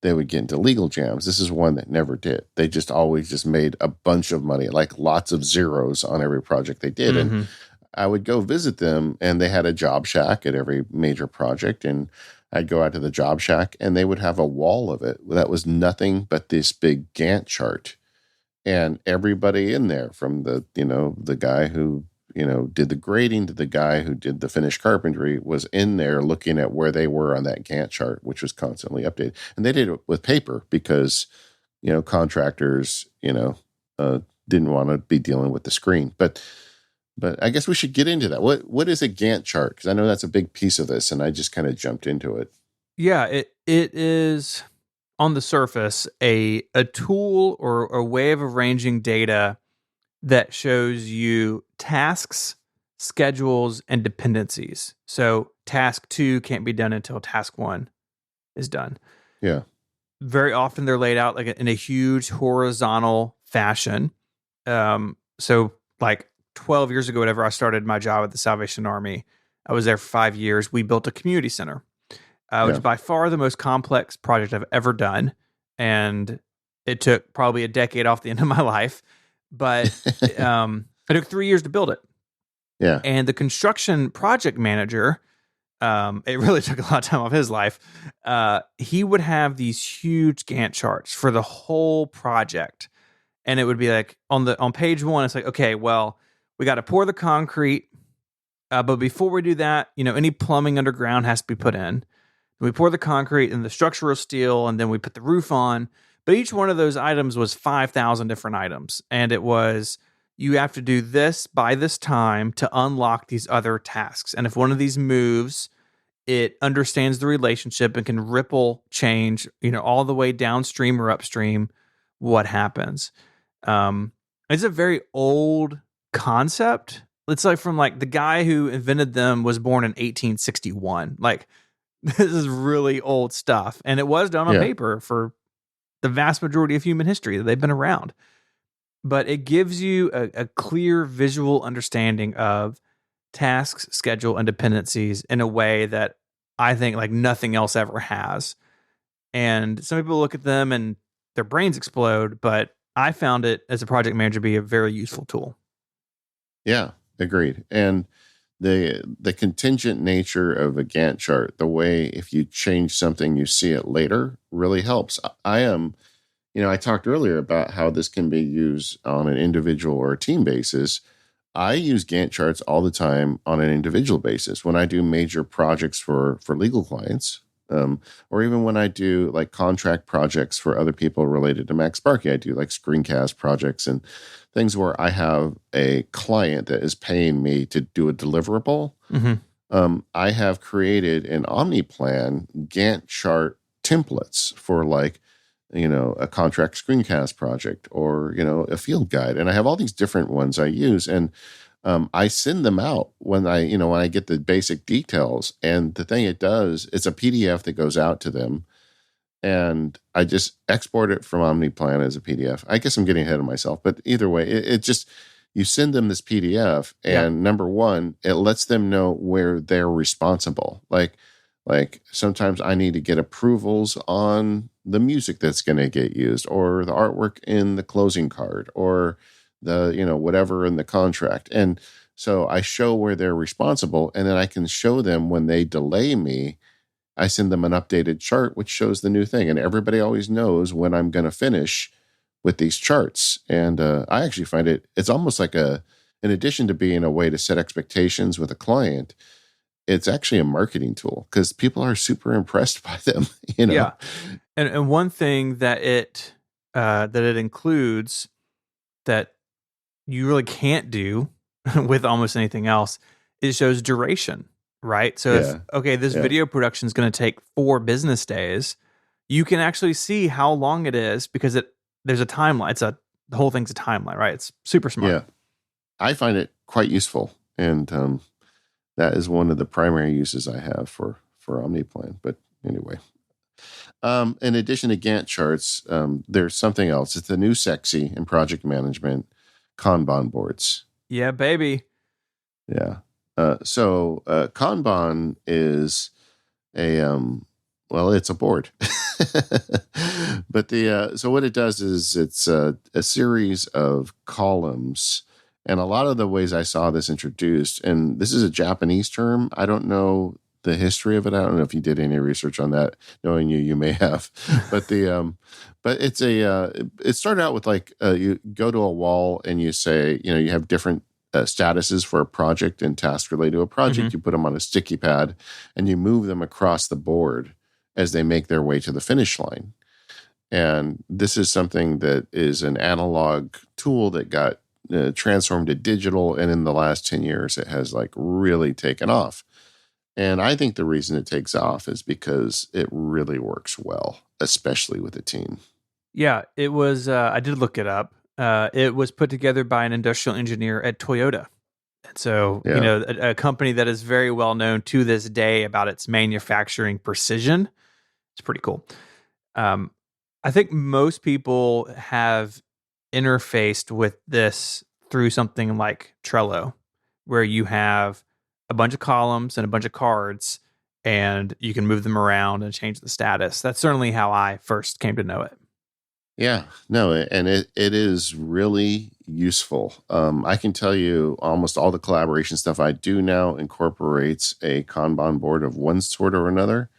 Speaker 1: they would get into legal jams. This is one that never did. They just always just made a bunch of money, like lots of zeros on every project they did. Mm-hmm. And I would go visit them, and they had a job shack at every major project. And I'd go out to the job shack, and they would have a wall of it that was nothing but this big Gantt chart. And everybody in there, from the guy who did the grading to the guy who did the finished carpentry, was in there looking at where they were on that Gantt chart, which was constantly updated. And they did it with paper because, contractors, didn't want to be dealing with the screen. But I guess we should get into that. What is a Gantt chart? Because I know that's a big piece of this, and I just kind of jumped into it.
Speaker 2: Yeah, it is on the surface a tool or a way of arranging data that shows you tasks, schedules, and dependencies. So task 2 can't be done until task 1 is done.
Speaker 1: Yeah.
Speaker 2: Very often they're laid out like in a huge horizontal fashion. So like 12 years ago, whenever I started my job at the Salvation Army, I was there for 5 years. We built a community center, which is by far the most complex project I've ever done. And it took probably a decade off the end of my life. But it took 3 years to build it.
Speaker 1: Yeah.
Speaker 2: And the construction project manager, it really took a lot of time off his life. He would have these huge Gantt charts for the whole project. And it would be like on page 1, it's like, okay, well, we got to pour the concrete. But before we do that, any plumbing underground has to be put in. We pour the concrete and the structural steel, and then we put the roof on. But each one of those items was 5,000 different items. And it was, you have to do this by this time to unlock these other tasks. And if one of these moves, it understands the relationship and can ripple change, all the way downstream or upstream what happens. It's a very old concept. It's like from the guy who invented them was born in 1861. Like, this is really old stuff. And it was done on paper for the vast majority of human history that they've been around. But it gives you a clear visual understanding of tasks, schedule, and dependencies in a way that I think like nothing else ever has. And some people look at them and their brains explode, but I found it as a project manager be a very useful tool.
Speaker 1: Yeah, agreed. And the contingent nature of a Gantt chart, the way if you change something, you see it later, really helps. I talked earlier about how this can be used on an individual or a team basis. I use Gantt charts all the time on an individual basis when I do major projects for legal clients, or even when I do like contract projects for other people related to MacSparky. I do like screencast projects and things where I have a client that is paying me to do a deliverable. Mm-hmm. I have created an OmniPlan Gantt chart templates for a contract screencast project or, a field guide. And I have all these different ones I use. And I send them out when I get the basic details. And the thing it does, it's a PDF that goes out to them. And I just export it from OmniPlan as a PDF. I guess I'm getting ahead of myself, but either way, it just, you send them this PDF and number one, it lets them know where they're responsible. Like sometimes I need to get approvals on the music that's going to get used or the artwork in the closing card or the, whatever in the contract. And So I show where they're responsible, and then I can show them when they delay me. I send them an updated chart, which shows the new thing. And everybody always knows when I'm going to finish with these charts. And I actually find it's almost like in addition to being a way to set expectations with a client, it's actually a marketing tool because people are super impressed by them,
Speaker 2: Yeah. And one thing that it includes that you really can't do with almost anything else, it shows duration, right? So if this video production is going to take 4 business days, you can actually see how long it is because there's a timeline. The whole thing's a timeline, right? It's super smart.
Speaker 1: Yeah, I find it quite useful, and that is one of the primary uses I have for OmniPlan. But anyway, in addition to Gantt charts, there's something else. It's the new sexy in project management, Kanban boards.
Speaker 2: Yeah, baby.
Speaker 1: Yeah. So Kanban is it's a board. But so what it does is it's a series of columns. And a lot of the ways I saw this introduced, and this is a Japanese term. I don't know the history of it. I don't know if you did any research on that. Knowing you may have. But but it's it started out with like you go to a wall and you say, you have different statuses for a project and tasks related to a project. You put them on a sticky pad and you move them across the board as they make their way to the finish line. And this is something that is an analog tool that got transformed to digital. And in the last 10 years, it has like really taken off. And I think the reason it takes off is because it really works well, especially with a team.
Speaker 2: Yeah, it was, I did look it up. It was put together by an industrial engineer at Toyota. And so, a company that is very well known to this day about its manufacturing precision. It's pretty cool. I think most people have interfaced with this through something like Trello, where you have a bunch of columns and a bunch of cards, and you can move them around and change the status. That's certainly how I first came to know it.
Speaker 1: Yeah, no, and it is really useful. I can tell you almost all the collaboration stuff I do now incorporates a Kanban board of one sort or another.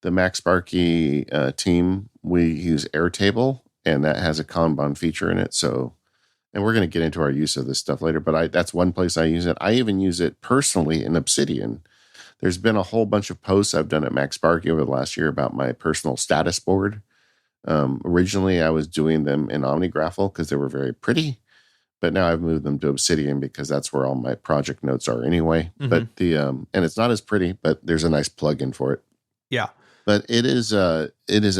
Speaker 1: The MacSparky team, we use Airtable, and that has a Kanban feature in it. So, and we're going to get into our use of this stuff later, but that's one place I use it. I even use it personally in Obsidian. There's been a whole bunch of posts I've done at MacSparky over the last year about my personal status board. Originally, I was doing them in OmniGraffle because they were very pretty, but now I've moved them to Obsidian because that's where all my project notes are anyway. But and it's not as pretty, but there's a nice plugin for it.
Speaker 2: Yeah.
Speaker 1: But it is a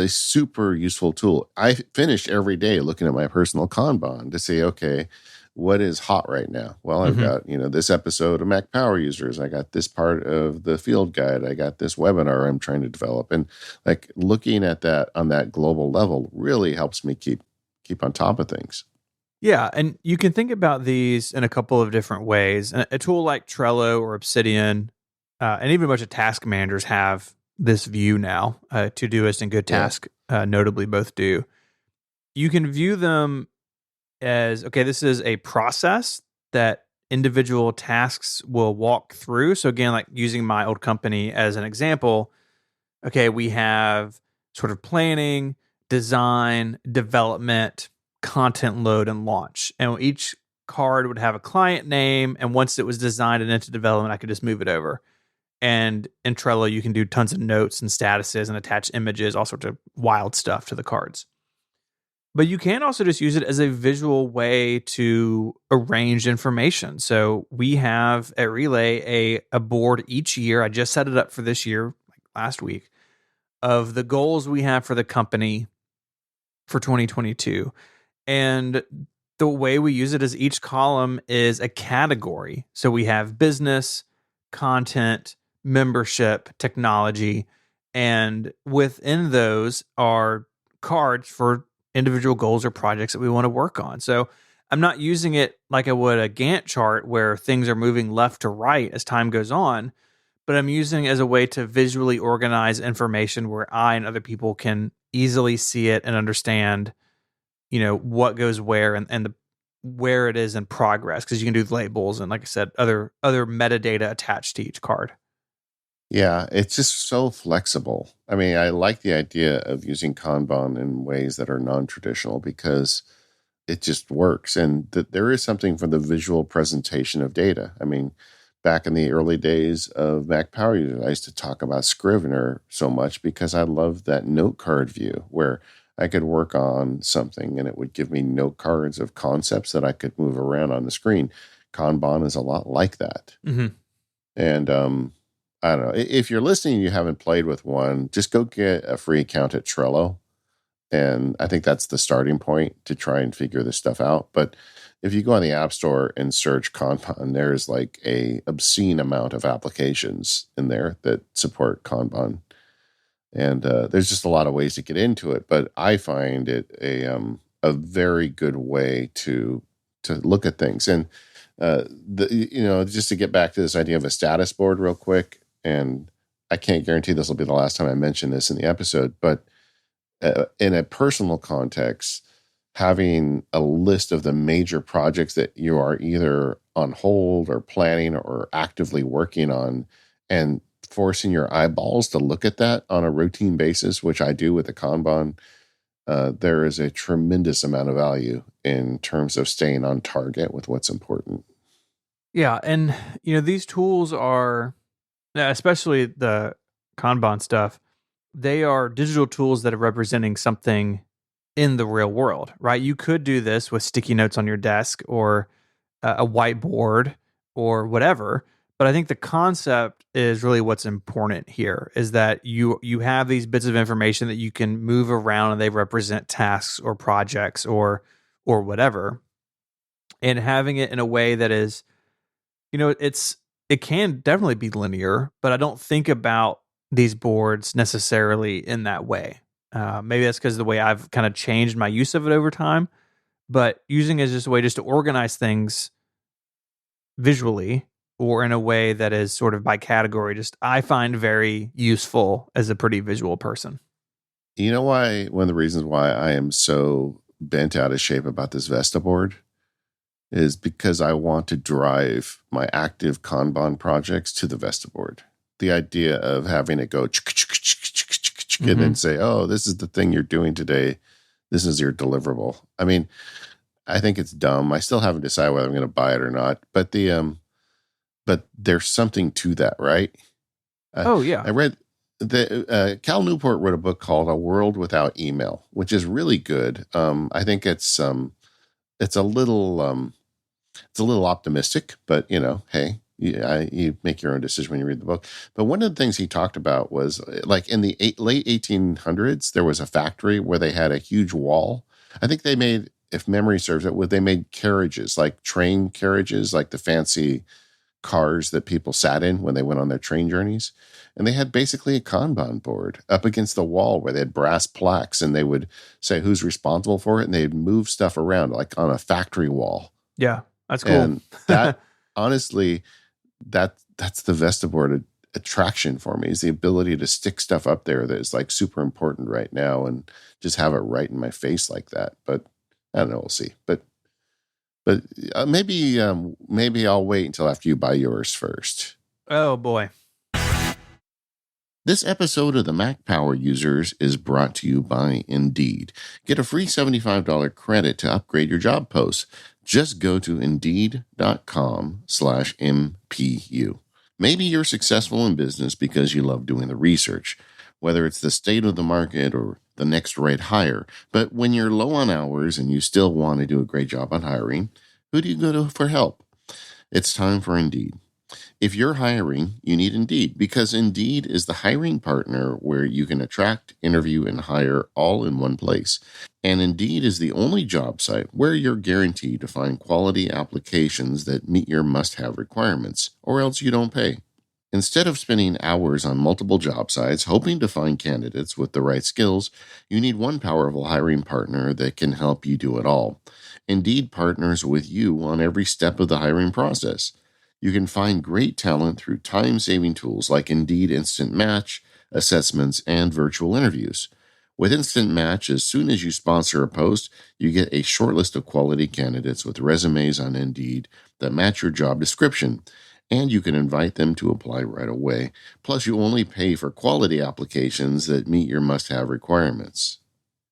Speaker 1: super useful tool. I finish every day looking at my personal Kanban to say, okay, what is hot right now? Well, I've got, this episode of Mac Power Users. I got this part of the field guide. I got this webinar I'm trying to develop. And like looking at that on that global level really helps me keep on top of things.
Speaker 2: Yeah, and you can think about these in a couple of different ways. A tool like Trello or Obsidian, and even a bunch of task managers have this view now. Todoist and GoodTask notably both do. You can view them as, okay, this is a process that individual tasks will walk through. So again, like using my old company as an example, okay, we have sort of planning, design, development, content load, and launch. And each card would have a client name. And once it was designed and into development, I could just move it over. And in Trello, you can do tons of notes and statuses and attach images, all sorts of wild stuff to the cards. But you can also just use it as a visual way to arrange information. So we have at Relay a board each year. I just set it up for this year, like last week, of the goals we have for the company for 2022. And the way we use it is each column is a category. So we have business, content, membership, technology, and within those are cards for individual goals or projects that we want to work on. So I'm not using it like I would a Gantt chart where things are moving left to right as time goes on, but I'm using it as a way to visually organize information where I and other people can easily see it and understand, what goes where and where it is in progress, because you can do labels and, like I said, other metadata attached to each card.
Speaker 1: Yeah, it's just so flexible. I mean, I like the idea of using Kanban in ways that are non-traditional because it just works. And there is something for the visual presentation of data. I mean, back in the early days of Mac Power Users, I used to talk about Scrivener so much because I loved that note card view where I could work on something and it would give me note cards of concepts that I could move around on the screen. Kanban is a lot like that.
Speaker 2: Mm-hmm.
Speaker 1: And I don't know. If you're listening and you haven't played with one, just go get a free account at Trello. And I think that's the starting point to try and figure this stuff out. But if you go on the App Store and search Kanban, there's like a obscene amount of applications in there that support Kanban. And there's just a lot of ways to get into it. But I find it a very good way to look at things. And just to get back to this idea of a status board real quick, and I can't guarantee this will be the last time I mention this in the episode, but in a personal context, having a list of the major projects that you are either on hold or planning or actively working on, and forcing your eyeballs to look at that on a routine basis, which I do with the Kanban, there is a tremendous amount of value in terms of staying on target with what's important.
Speaker 2: Yeah, and these tools are, especially the Kanban stuff, they are digital tools that are representing something in the real world, right? You could do this with sticky notes on your desk or a whiteboard or whatever, but I think the concept is really what's important here, is that you have these bits of information that you can move around and they represent tasks or projects or whatever, and having it in a way that is, it can definitely be linear, but I don't think about these boards necessarily in that way. Maybe that's because of the way I've kind of changed my use of it over time, but using it as just a way just to organize things visually or in a way that is sort of by category, just I find very useful as a pretty visual person.
Speaker 1: You know why? One of the reasons why I am so bent out of shape about this Vesta board is because I want to drive my active Kanban projects to the Vesta board. The idea of having it go and then say, oh, this is the thing you're doing today. This is your deliverable. I mean, I think it's dumb. I still haven't decided whether I'm going to buy it or not. But but there's something to that, right?
Speaker 2: Oh, yeah.
Speaker 1: I read Cal Newport wrote a book called A World Without Email, which is really good. I think it's a little optimistic, but hey, you make your own decision when you read the book. But one of the things he talked about was like in the late 1800s, there was a factory where they had a huge wall. I think they made, if memory serves it, they made carriages, like train carriages, like the fancy cars that people sat in when they went on their train journeys. And they had basically a Kanban board up against the wall where they had brass plaques, and they would say who's responsible for it, and they'd move stuff around like on a factory wall.
Speaker 2: Yeah, that's cool.
Speaker 1: And that, honestly, that's the Vesta board attraction for me, is the ability to stick stuff up there that is like super important right now and just have it right in my face like that. But I don't know, we'll see. But maybe I'll wait until after you buy yours first.
Speaker 2: Oh boy.
Speaker 1: This episode of the Mac Power Users is brought to you by Indeed. Get a free $75 credit to upgrade your job posts. Just go to Indeed.com/MPU. Maybe you're successful in business because you love doing the research, whether it's the state of the market or the next right hire. But when you're low on hours and you still want to do a great job on hiring, who do you go to for help? It's time for Indeed. If you're hiring, you need Indeed, because Indeed is the hiring partner where you can attract, interview, and hire all in one place. And Indeed is the only job site where you're guaranteed to find quality applications that meet your must-have requirements, or else you don't pay. Instead of spending hours on multiple job sites hoping to find candidates with the right skills, you need one powerful hiring partner that can help you do it all. Indeed partners with you on every step of the hiring process. You can find great talent through time-saving tools like Indeed Instant Match, assessments, and virtual interviews. With Instant Match, as soon as you sponsor a post, you get a short list of quality candidates with resumes on Indeed that match your job description, and you can invite them to apply right away. Plus, you only pay for quality applications that meet your must-have requirements.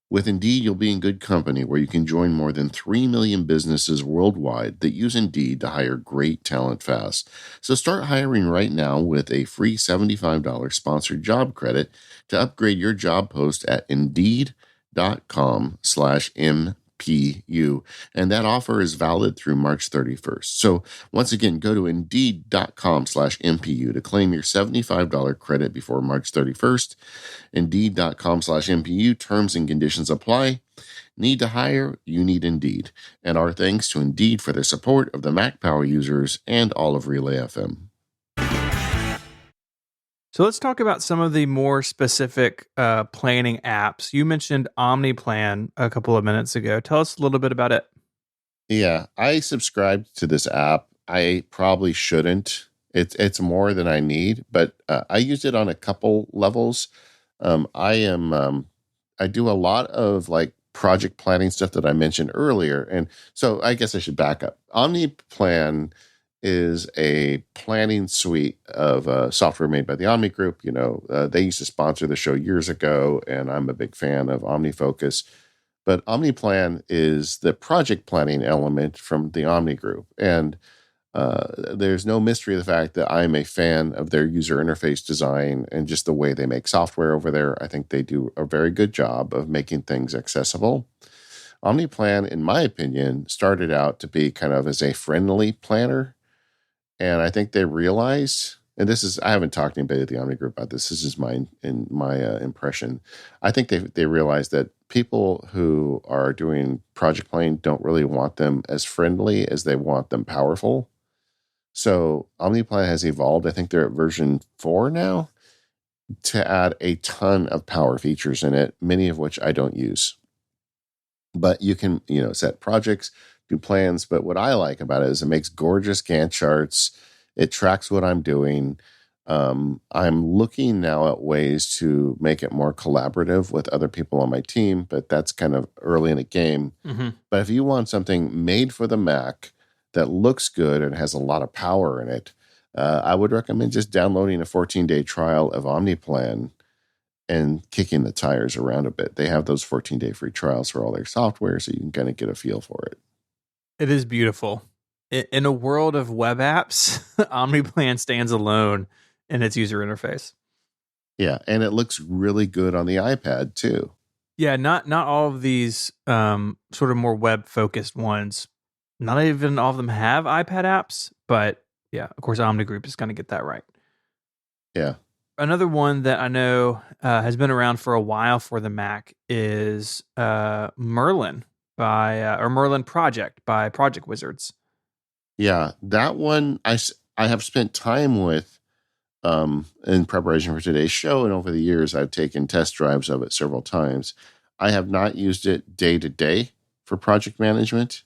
Speaker 1: With Indeed, you'll be in good company where you can join more than 3 million businesses worldwide that use Indeed to hire great talent fast. So start hiring right now with a free $75 sponsored job credit to upgrade your job post at Indeed.com/MPU. And that offer is valid through March 31st. So once again, go to Indeed.com/MPU to claim your $75 credit before March 31st. Indeed.com/MPU. Terms and conditions apply. Need to hire? You need Indeed. And our thanks to Indeed for their support of the Mac Power users and all of Relay FM.
Speaker 2: So let's talk about some of the more specific planning apps. You mentioned OmniPlan a couple of minutes ago. Tell us a little bit about it.
Speaker 1: Yeah, I subscribed to this app. I probably shouldn't. It's more than I need, but I used it on a couple levels. I do a lot of like project planning stuff that I mentioned earlier, and so I guess I should back up. OmniPlan is a planning suite of software made by the Omni Group. They used to sponsor the show years ago, and I'm a big fan of OmniFocus. But OmniPlan is the project planning element from the Omni Group. And there's no mystery of the fact that I'm a fan of their user interface design and just the way they make software over there. I think they do a very good job of making things accessible. OmniPlan, in my opinion, started out to be kind of as a friendly planner. And I think they realized, and I haven't talked to anybody at the Omni Group about this. This is my impression. I think they realized that people who are doing project planning don't really want them as friendly as they want them powerful. So OmniPlan has evolved. I think they're at version 4 now to add a ton of power features in it, many of which I don't use. But you can, set projects, do plans. But what I like about it is it makes gorgeous Gantt charts. It tracks what I'm doing. I'm looking now at ways to make it more collaborative with other people on my team, but that's kind of early in the game. Mm-hmm. But if you want something made for the Mac that looks good and has a lot of power in it, I would recommend just downloading a 14-day trial of OmniPlan and kicking the tires around a bit. They have those 14-day free trials for all their software, so you can kind of get a feel for it.
Speaker 2: It is beautiful. In a world of web apps, OmniPlan stands alone in its user interface.
Speaker 1: Yeah, and it looks really good on the iPad too.
Speaker 2: Yeah, not all of these sort of more web-focused ones, not even all of them have iPad apps, but yeah, of course, Omni Group is going to get that right.
Speaker 1: Yeah.
Speaker 2: Another one that I know has been around for a while for the Mac is Merlin or Merlin Project by Project Wizards.
Speaker 1: Yeah, that one I have spent time with in preparation for today's show, and over the years I've taken test drives of it several times. I have not used it day to day for project management,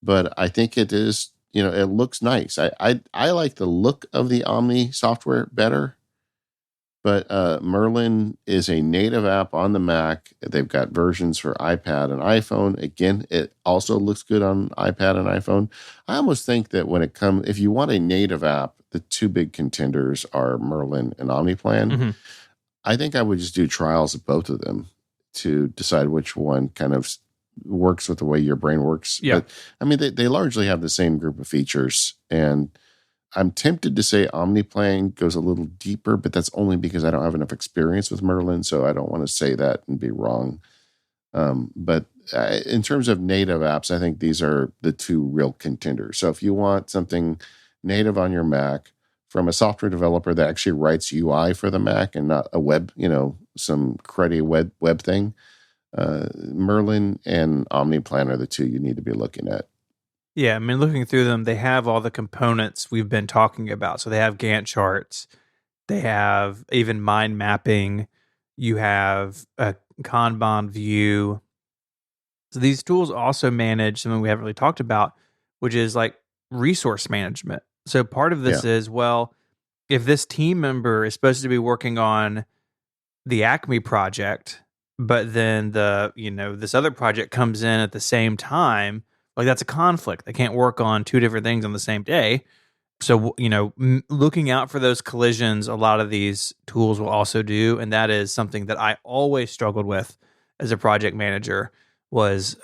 Speaker 1: but I think it is, it looks nice. I like the look of the Omni software better. But Merlin is a native app on the Mac. They've got versions for iPad and iPhone. Again, it also looks good on iPad and iPhone. I almost think that if you want a native app, the two big contenders are Merlin and OmniPlan. Mm-hmm. I think I would just do trials of both of them to decide which one kind of works with the way your brain works.
Speaker 2: Yeah.
Speaker 1: But, I mean, they largely have the same group of features, and I'm tempted to say OmniPlan goes a little deeper, but that's only because I don't have enough experience with Merlin, so I don't want to say that and be wrong. But in terms of native apps, I think these are the two real contenders. So if you want something native on your Mac from a software developer that actually writes UI for the Mac and not a web, some cruddy web thing, Merlin and OmniPlan are the two you need to be looking at.
Speaker 2: Yeah, I mean, looking through them, they have all the components we've been talking about. So they have Gantt charts. They have even mind mapping. You have a Kanban view. So these tools also manage something we haven't really talked about, which is like resource management. So part of this is, well, if this team member is supposed to be working on the Acme project, but then this other project comes in at the same time, like that's a conflict. They can't work on two different things on the same day. So, looking out for those collisions, a lot of these tools will also do. And that is something that I always struggled with as a project manager was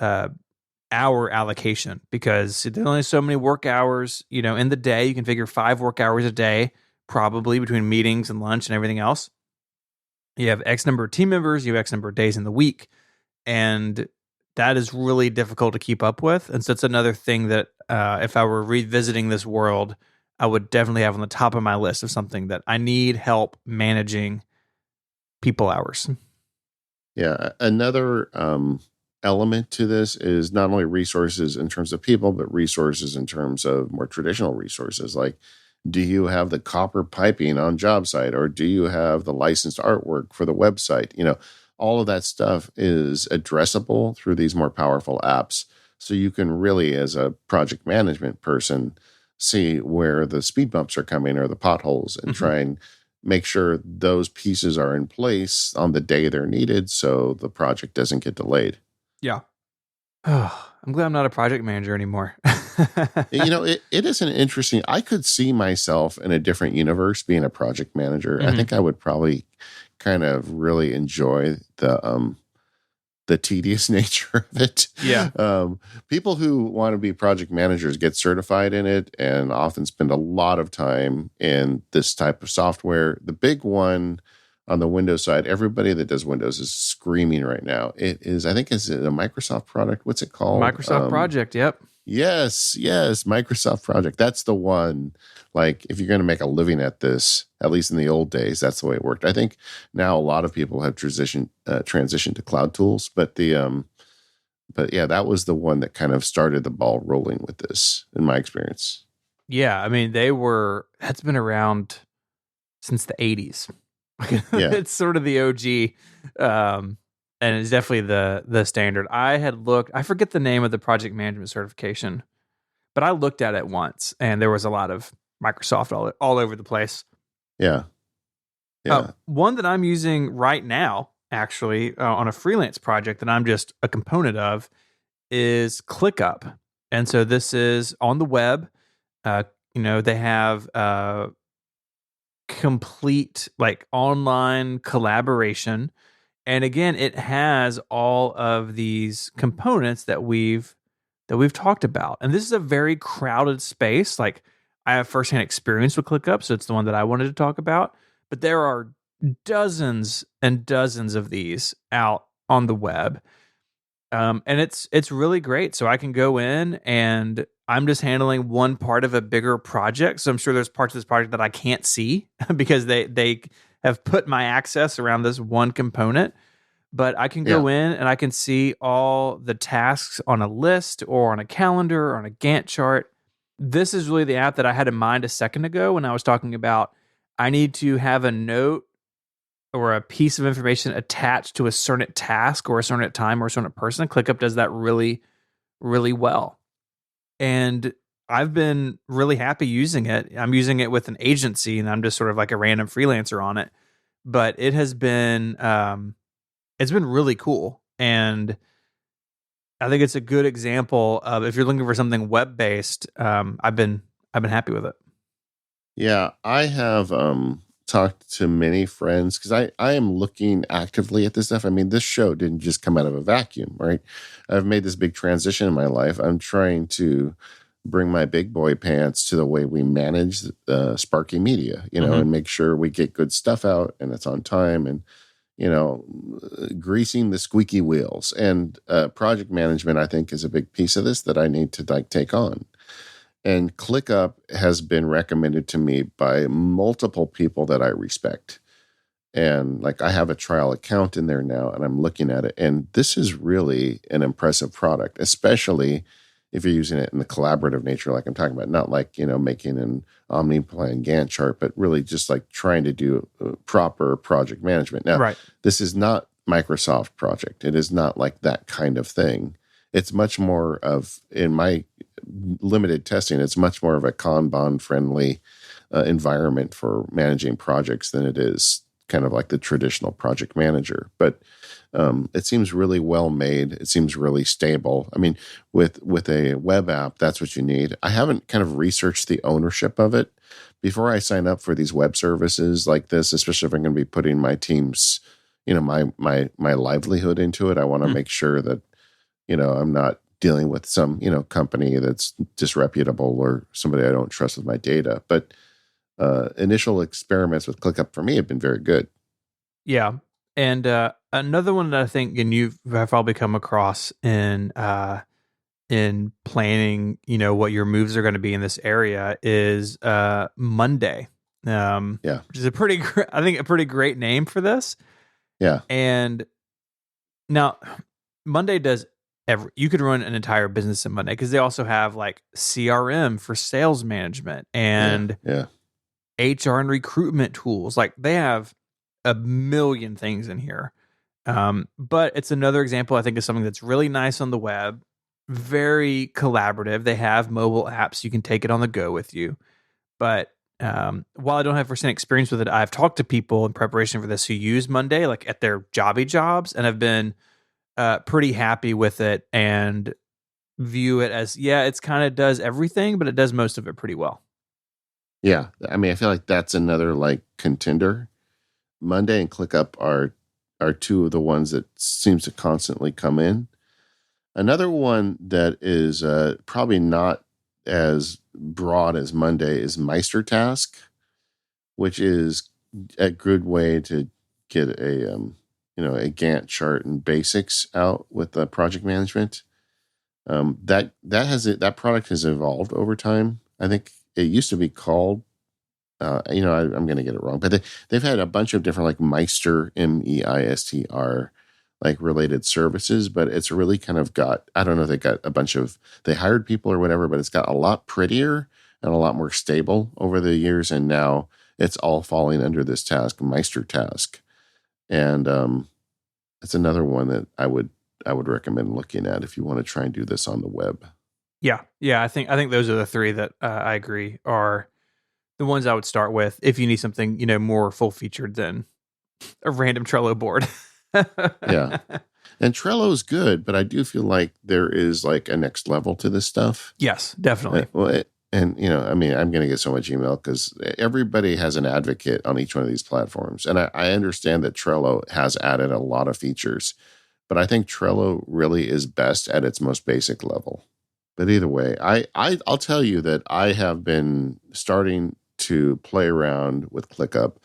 Speaker 2: hour allocation, because there's only so many work hours, in the day. You can figure 5 work hours a day, probably between meetings and lunch and everything else. You have X number of team members, you have X number of days in the week. And that is really difficult to keep up with. And so it's another thing that if I were revisiting this world, I would definitely have on the top of my list of something that I need help managing people hours.
Speaker 1: Yeah. Another element to this is not only resources in terms of people, but resources in terms of more traditional resources. Like, do you have the copper piping on job site, or do you have the licensed artwork for the website? All of that stuff is addressable through these more powerful apps. So you can really, as a project management person, see where the speed bumps are coming or the potholes, and try and make sure those pieces are in place on the day they're needed so the project doesn't get delayed.
Speaker 2: Yeah. Oh, I'm glad I'm not a project manager anymore.
Speaker 1: It is an interesting, I could see myself in a different universe being a project manager. I think I would probably kind of really enjoy the tedious nature of it.
Speaker 2: Yeah.
Speaker 1: People who want to be project managers get certified in it and often spend a lot of time in this type of software. The big one on the Windows side, everybody that does Windows is screaming right now. It is, I think, is it a Microsoft product? What's it called?
Speaker 2: Microsoft Project. Yep.
Speaker 1: Yes, Microsoft Project. That's the one. Like, if you're going to make a living at this, at least in the old days, that's the way it worked. I think now a lot of people have transitioned to cloud tools, but yeah, that was the one that kind of started the ball rolling with this, in my experience.
Speaker 2: Yeah, I mean, that's been around since the 80s.
Speaker 1: Yeah.
Speaker 2: It's sort of the OG. And it's definitely the standard. I forget the name of the project management certification, but I looked at it once, and there was a lot of Microsoft all over the place.
Speaker 1: Yeah.
Speaker 2: One that I'm using right now, actually, on a freelance project that I'm just a component of, is ClickUp. And so this is on the web. They have complete like online collaboration. And again, it has all of these components that we've talked about. And this is a very crowded space. Like, I have firsthand experience with ClickUp, so it's the one that I wanted to talk about. But there are dozens and dozens of these out on the web. And it's really great. So I can go in and I'm just handling one part of a bigger project. So I'm sure there's parts of this project that I can't see because they have put my access around this one component, but I can go in and I can see all the tasks on a list or on a calendar or on a Gantt chart. This is really the app that I had in mind a second ago when I was talking about I need to have a note or a piece of information attached to a certain task or a certain time or a certain person. ClickUp does that really, really well. And I've been really happy using it. I'm using it with an agency, and I'm just sort of like a random freelancer on it. But it has been, it's been really cool, and I think it's a good example of if you're looking for something web based. I've been happy with it.
Speaker 1: Yeah, I have talked to many friends because I am looking actively at this stuff. I mean, this show didn't just come out of a vacuum, right? I've made this big transition in my life. I'm trying to bring my big boy pants to the way we manage Sparky Media, and make sure we get good stuff out and it's on time, and greasing the squeaky wheels. And project management, I think, is a big piece of this that I need to take on. And ClickUp has been recommended to me by multiple people that I respect. And like, I have a trial account in there now, and I'm looking at it. And this is really an impressive product, especially if you're using it in the collaborative nature, like I'm talking about, not like, making an OmniPlan Gantt chart, but really just like trying to do proper project management. Now, This is not Microsoft Project. It is not like that kind of thing. It's much more of, in my limited testing, it's much more of a Kanban friendly environment for managing projects than it is kind of like the traditional project manager. But it seems really well made. It seems really stable. I mean, with a web app, that's what you need. I haven't kind of researched the ownership of it before I sign up for these web services like this, especially if I'm going to be putting my team's, my livelihood into it. I want to make sure that, I'm not dealing with some, company that's disreputable or somebody I don't trust with my data. But initial experiments with ClickUp for me have been very good.
Speaker 2: Yeah. And another one that I think, and you've probably come across in planning, what your moves are going to be in this area is Monday. Which is a pretty great name for this.
Speaker 1: Yeah.
Speaker 2: And now Monday does you could run an entire business in Monday because they also have like CRM for sales management and HR and recruitment tools. Like they have a million things in here. But it's another example, I think, of something that's really nice on the web, very collaborative. They have mobile apps. You can take it on the go with you. But while I don't have firsthand experience with it, I've talked to people in preparation for this who use Monday, like at their jobs, and have been pretty happy with it and view it as, it's kind of does everything, but it does most of it pretty well.
Speaker 1: Yeah. I mean, I feel like that's another like contender. Monday and ClickUp are two of the ones that seems to constantly come in. Another one that is probably not as broad as Monday is MeisterTask, which is a good way to get a Gantt chart and basics out with the project management. That product has evolved over time. I think it used to be called, I'm going to get it wrong, but they've had a bunch of different like Meister, MEISTR, like related services, but it's really kind of got, I don't know, they hired people or whatever, but it's got a lot prettier and a lot more stable over the years. And now it's all falling under this task, MeisterTask. And it's another one that I would recommend looking at if you want to try and do this on the web.
Speaker 2: Yeah. I think those are the three that I agree are the ones I would start with if you need something more full featured than a random Trello board.
Speaker 1: Yeah, and Trello is good, but I do feel like there is like a next level to this stuff.
Speaker 2: Yes, definitely.
Speaker 1: I'm going to get so much email because everybody has an advocate on each one of these platforms. And I understand that Trello has added a lot of features, but I think Trello really is best at its most basic level. But either way, I'll tell you that I have been starting to play around with ClickUp.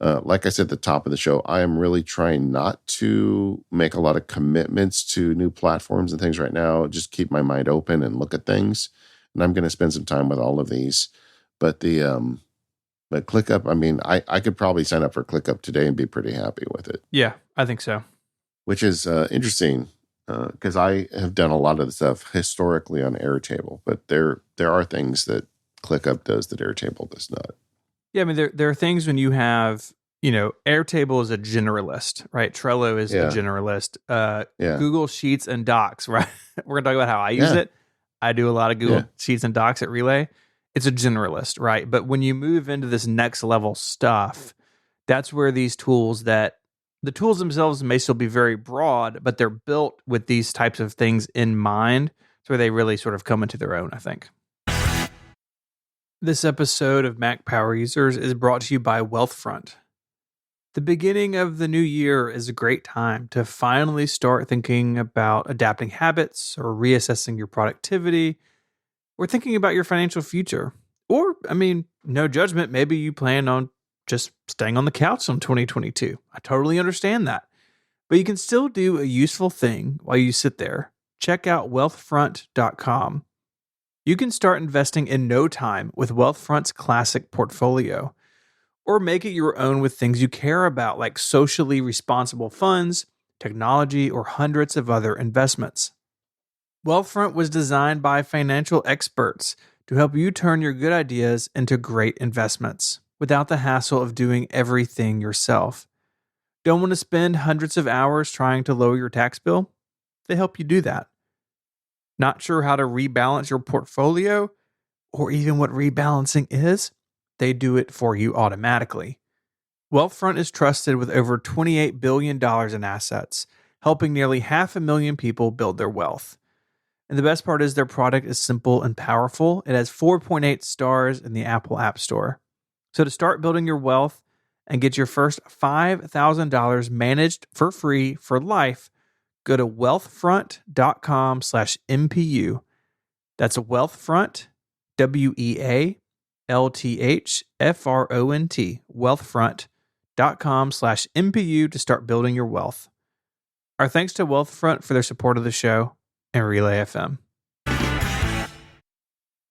Speaker 1: Like I said at the top of the show, I am really trying not to make a lot of commitments to new platforms and things right now. Just keep my mind open and look at things. And I'm going to spend some time with all of these. But but ClickUp, I mean, I could probably sign up for ClickUp today and be pretty happy with it.
Speaker 2: Yeah, I think so.
Speaker 1: Which is interesting because I have done a lot of the stuff historically on Airtable, but there are things that ClickUp does that Airtable does not.
Speaker 2: Yeah, I mean, there are things when you have, Airtable is a generalist, right? Trello is a generalist. Google Sheets and Docs, right? We're going to talk about how I use it. I do a lot of Google Sheets and Docs at Relay. It's a generalist, right? But when you move into this next level stuff, that's where these tools the tools themselves may still be very broad, but they're built with these types of things in mind. It's where they really sort of come into their own, I think. This episode of Mac Power Users is brought to you by Wealthfront. The beginning of the new year is a great time to finally start thinking about adapting habits or reassessing your productivity or thinking about your financial future. Or, no judgment, maybe you plan on just staying on the couch in 2022. I totally understand that. But you can still do a useful thing while you sit there. Check out wealthfront.com. You can start investing in no time with Wealthfront's classic portfolio, or make it your own with things you care about, like socially responsible funds, technology, or hundreds of other investments. Wealthfront was designed by financial experts to help you turn your good ideas into great investments without the hassle of doing everything yourself. Don't want to spend hundreds of hours trying to lower your tax bill? They help you do that. Not sure how to rebalance your portfolio or even what rebalancing is? They do it for you automatically. Wealthfront is trusted with over $28 billion in assets, helping nearly 500,000 people build their wealth. And the best part is their product is simple and powerful. It has 4.8 stars in the Apple App Store. So to start building your wealth and get your first $5,000 managed for free for life, go to wealthfront.com/MPU. That's Wealthfront, WEALTHFRONT, wealthfront.com/MPU to start building your wealth. Our thanks to Wealthfront for their support of the show and Relay FM.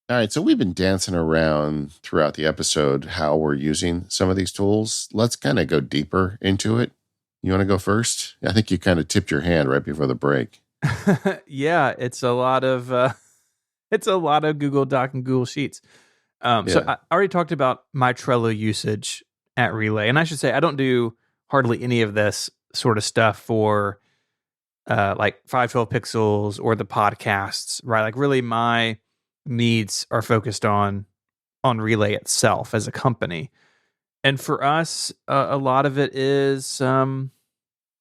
Speaker 1: All right, so we've been dancing around throughout the episode how we're using some of these tools. Let's kind of go deeper into it. You want to go first? I think you kind of tipped your hand right before the break.
Speaker 2: Yeah, it's a lot of Google Doc and Google Sheets. So I already talked about my Trello usage at Relay, and I should say I don't do hardly any of this sort of stuff for like 512 Pixels or the podcasts, right? Like really my needs are focused on Relay itself as a company. And for us, a lot of it is, a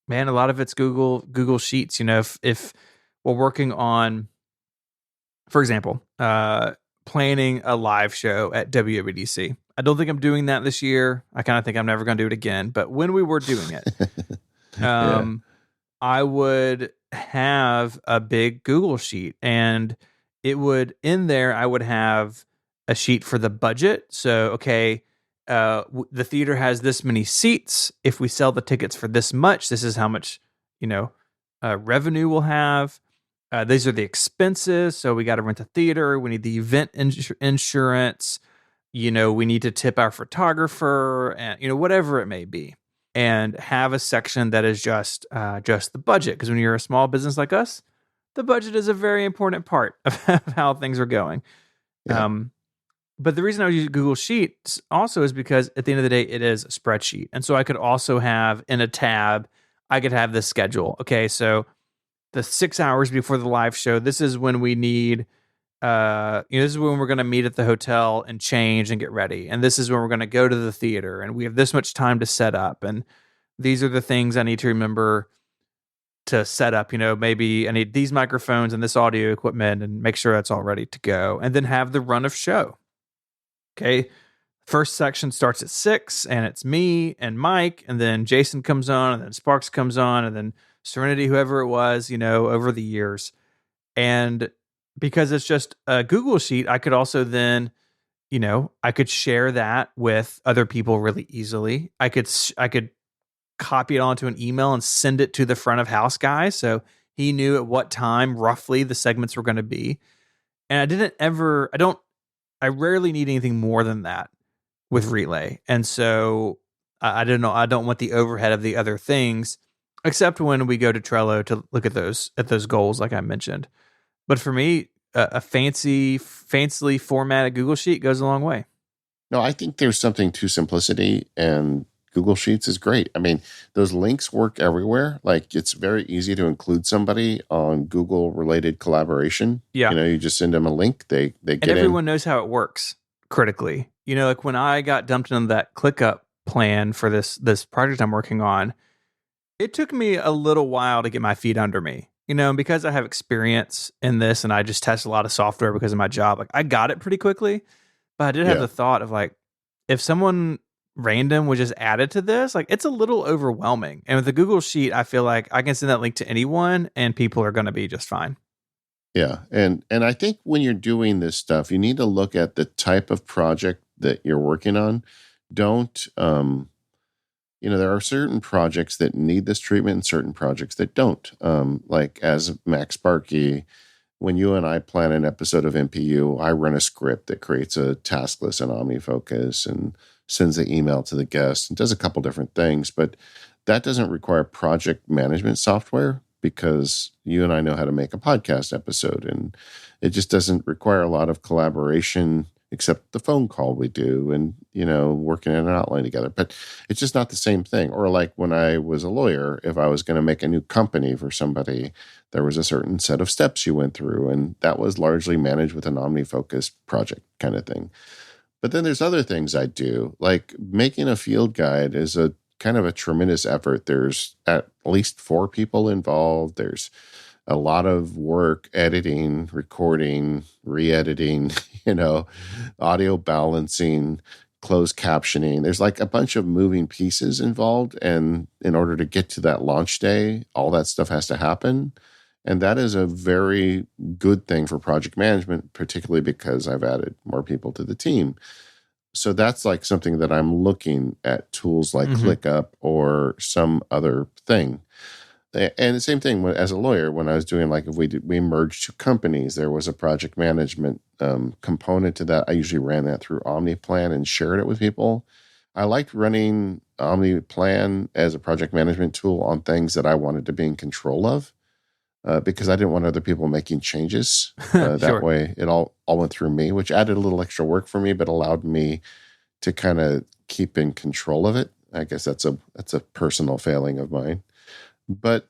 Speaker 2: lot of it's Google Sheets. You know, if we're working on, for example, planning a live show at WWDC. I don't think I'm doing that this year. I kind of think I'm never going to do it again. But when we were doing it, I would have a big Google Sheet, and it would, in there, I would have a sheet for the budget. So, okay, the theater has this many seats. If we sell the tickets for this much, this is how much, revenue we'll have. These are the expenses. So we got to rent a theater. We need the event insurance. We need to tip our photographer, and whatever it may be, and have a section that is just the budget. Because when you're a small business like us, the budget is a very important part of how things are going. Yeah. But the reason I would use Google Sheets also is because at the end of the day, it is a spreadsheet. And so I could also have in a tab, I could have the schedule. Okay, so the 6 hours before the live show, this is when we need, this is when we're going to meet at the hotel and change and get ready. And this is when we're going to go to the theater. And we have this much time to set up. And these are the things I need to remember to set up. Maybe I need these microphones and this audio equipment and make sure that's all ready to go. And then have the run of show. Okay. First section starts at 6 and it's me and Mike, and then Jason comes on, and then Sparks comes on, and then Serenity, whoever it was, over the years. And because it's just a Google Sheet, I could also then, I could share that with other people really easily. I could copy it onto an email and send it to the front of house guy, so he knew at what time roughly the segments were going to be. And I rarely need anything more than that with Relay. And so I don't know. I don't want the overhead of the other things, except when we go to Trello to look at those goals, like I mentioned. But for me, a fancily formatted Google Sheet goes a long way.
Speaker 1: No, I think there's something to simplicity, and Google Sheets is great. I mean, those links work everywhere. Like, it's very easy to include somebody on Google-related collaboration.
Speaker 2: Yeah.
Speaker 1: You just send them a link, they get in.
Speaker 2: And everyone knows how it works critically. Like when I got dumped into that ClickUp plan for this project I'm working on, it took me a little while to get my feet under me. And because I have experience in this and I just test a lot of software because of my job, like I got it pretty quickly. But I did have the thought of like, if someone random was just added to this, like it's a little overwhelming. And with the Google Sheet, I feel like I can send that link to anyone and people are going to be just fine.
Speaker 1: Yeah. And I think when you're doing this stuff, you need to look at the type of project that you're working on. Don't, there are certain projects that need this treatment and certain projects that don't. Like as Mac Sparky, when you and I plan an episode of MPU, I run a script that creates a task list in OmniFocus and sends the email to the guest and does a couple different things. But that doesn't require project management software, because you and I know how to make a podcast episode, and it just doesn't require a lot of collaboration except the phone call we do and, working in an outline together. But it's just not the same thing. Or like when I was a lawyer, if I was going to make a new company for somebody, there was a certain set of steps you went through, and that was largely managed with an OmniFocus project kind of thing. But then there's other things I do, like making a field guide is a kind of a tremendous effort. There's at least 4 people involved. There's a lot of work editing, recording, re-editing, audio balancing, closed captioning. There's like a bunch of moving pieces involved. And in order to get to that launch day, all that stuff has to happen. And that is a very good thing for project management, particularly because I've added more people to the team. So that's like something that I'm looking at, tools like ClickUp or some other thing. And the same thing as a lawyer, when I was doing, like, if we merged 2 companies, there was a project management component to that. I usually ran that through OmniPlan and shared it with people. I liked running OmniPlan as a project management tool on things that I wanted to be in control of, because I didn't want other people making changes. That
Speaker 2: Sure.
Speaker 1: way it all went through me, which added a little extra work for me, but allowed me to kind of keep in control of it. I guess that's a personal failing of mine. But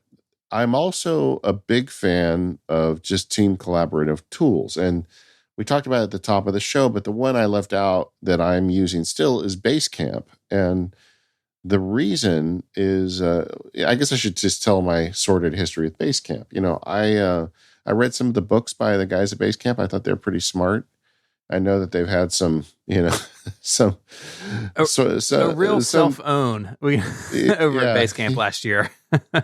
Speaker 1: I'm also a big fan of just team collaborative tools. And we talked about it at the top of the show, but the one I left out that I'm using still is Basecamp. And the reason is, I guess I should just tell my sordid history with Basecamp. I read some of the books by the guys at Basecamp. I thought they're pretty smart. I know that they've had some, some
Speaker 2: a real self-own over at Basecamp last year.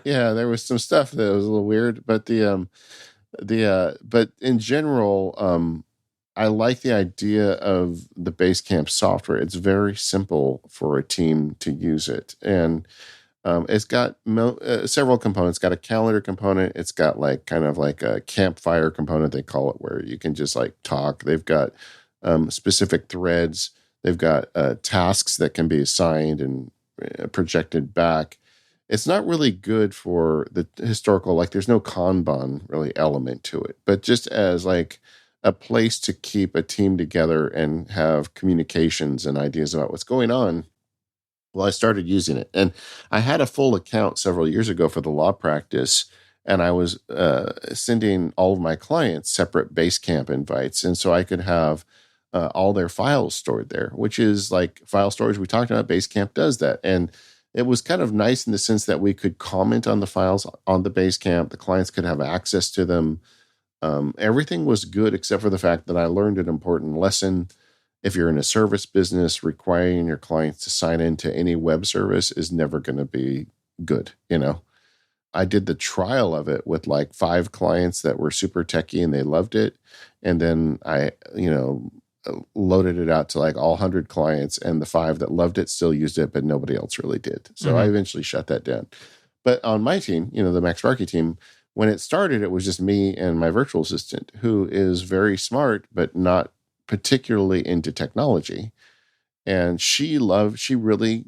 Speaker 1: Yeah, there was some stuff that was a little weird, but but in general, I like the idea of the Basecamp software. It's very simple for a team to use it, and it's got several components. It's got a calendar component. It's got like kind of like a campfire component, they call it, where you can just like talk. They've got specific threads. They've got tasks that can be assigned and projected back. It's not really good for the historical, like there's no Kanban really element to it, but just as like a place to keep a team together and have communications and ideas about what's going on. Well, I started using it, and I had a full account several years ago for the law practice, and I was sending all of my clients separate Basecamp invites, and so I could have all their files stored there, which is like file storage. We talked about Basecamp does that, and it was kind of nice in the sense that we could comment on the files on the Basecamp. The clients could have access to them. Everything was good except for the fact that I learned an important lesson. If you're in a service business, requiring your clients to sign into any web service is never going to be good. I did the trial of it with like 5 clients that were super techie and they loved it. And then I, loaded it out to like all 100 clients, and the 5 that loved it still used it, but nobody else really did. So I eventually shut that down. But on my team, the Max Sparky team, when it started, it was just me and my virtual assistant, who is very smart, but not particularly into technology. And she really,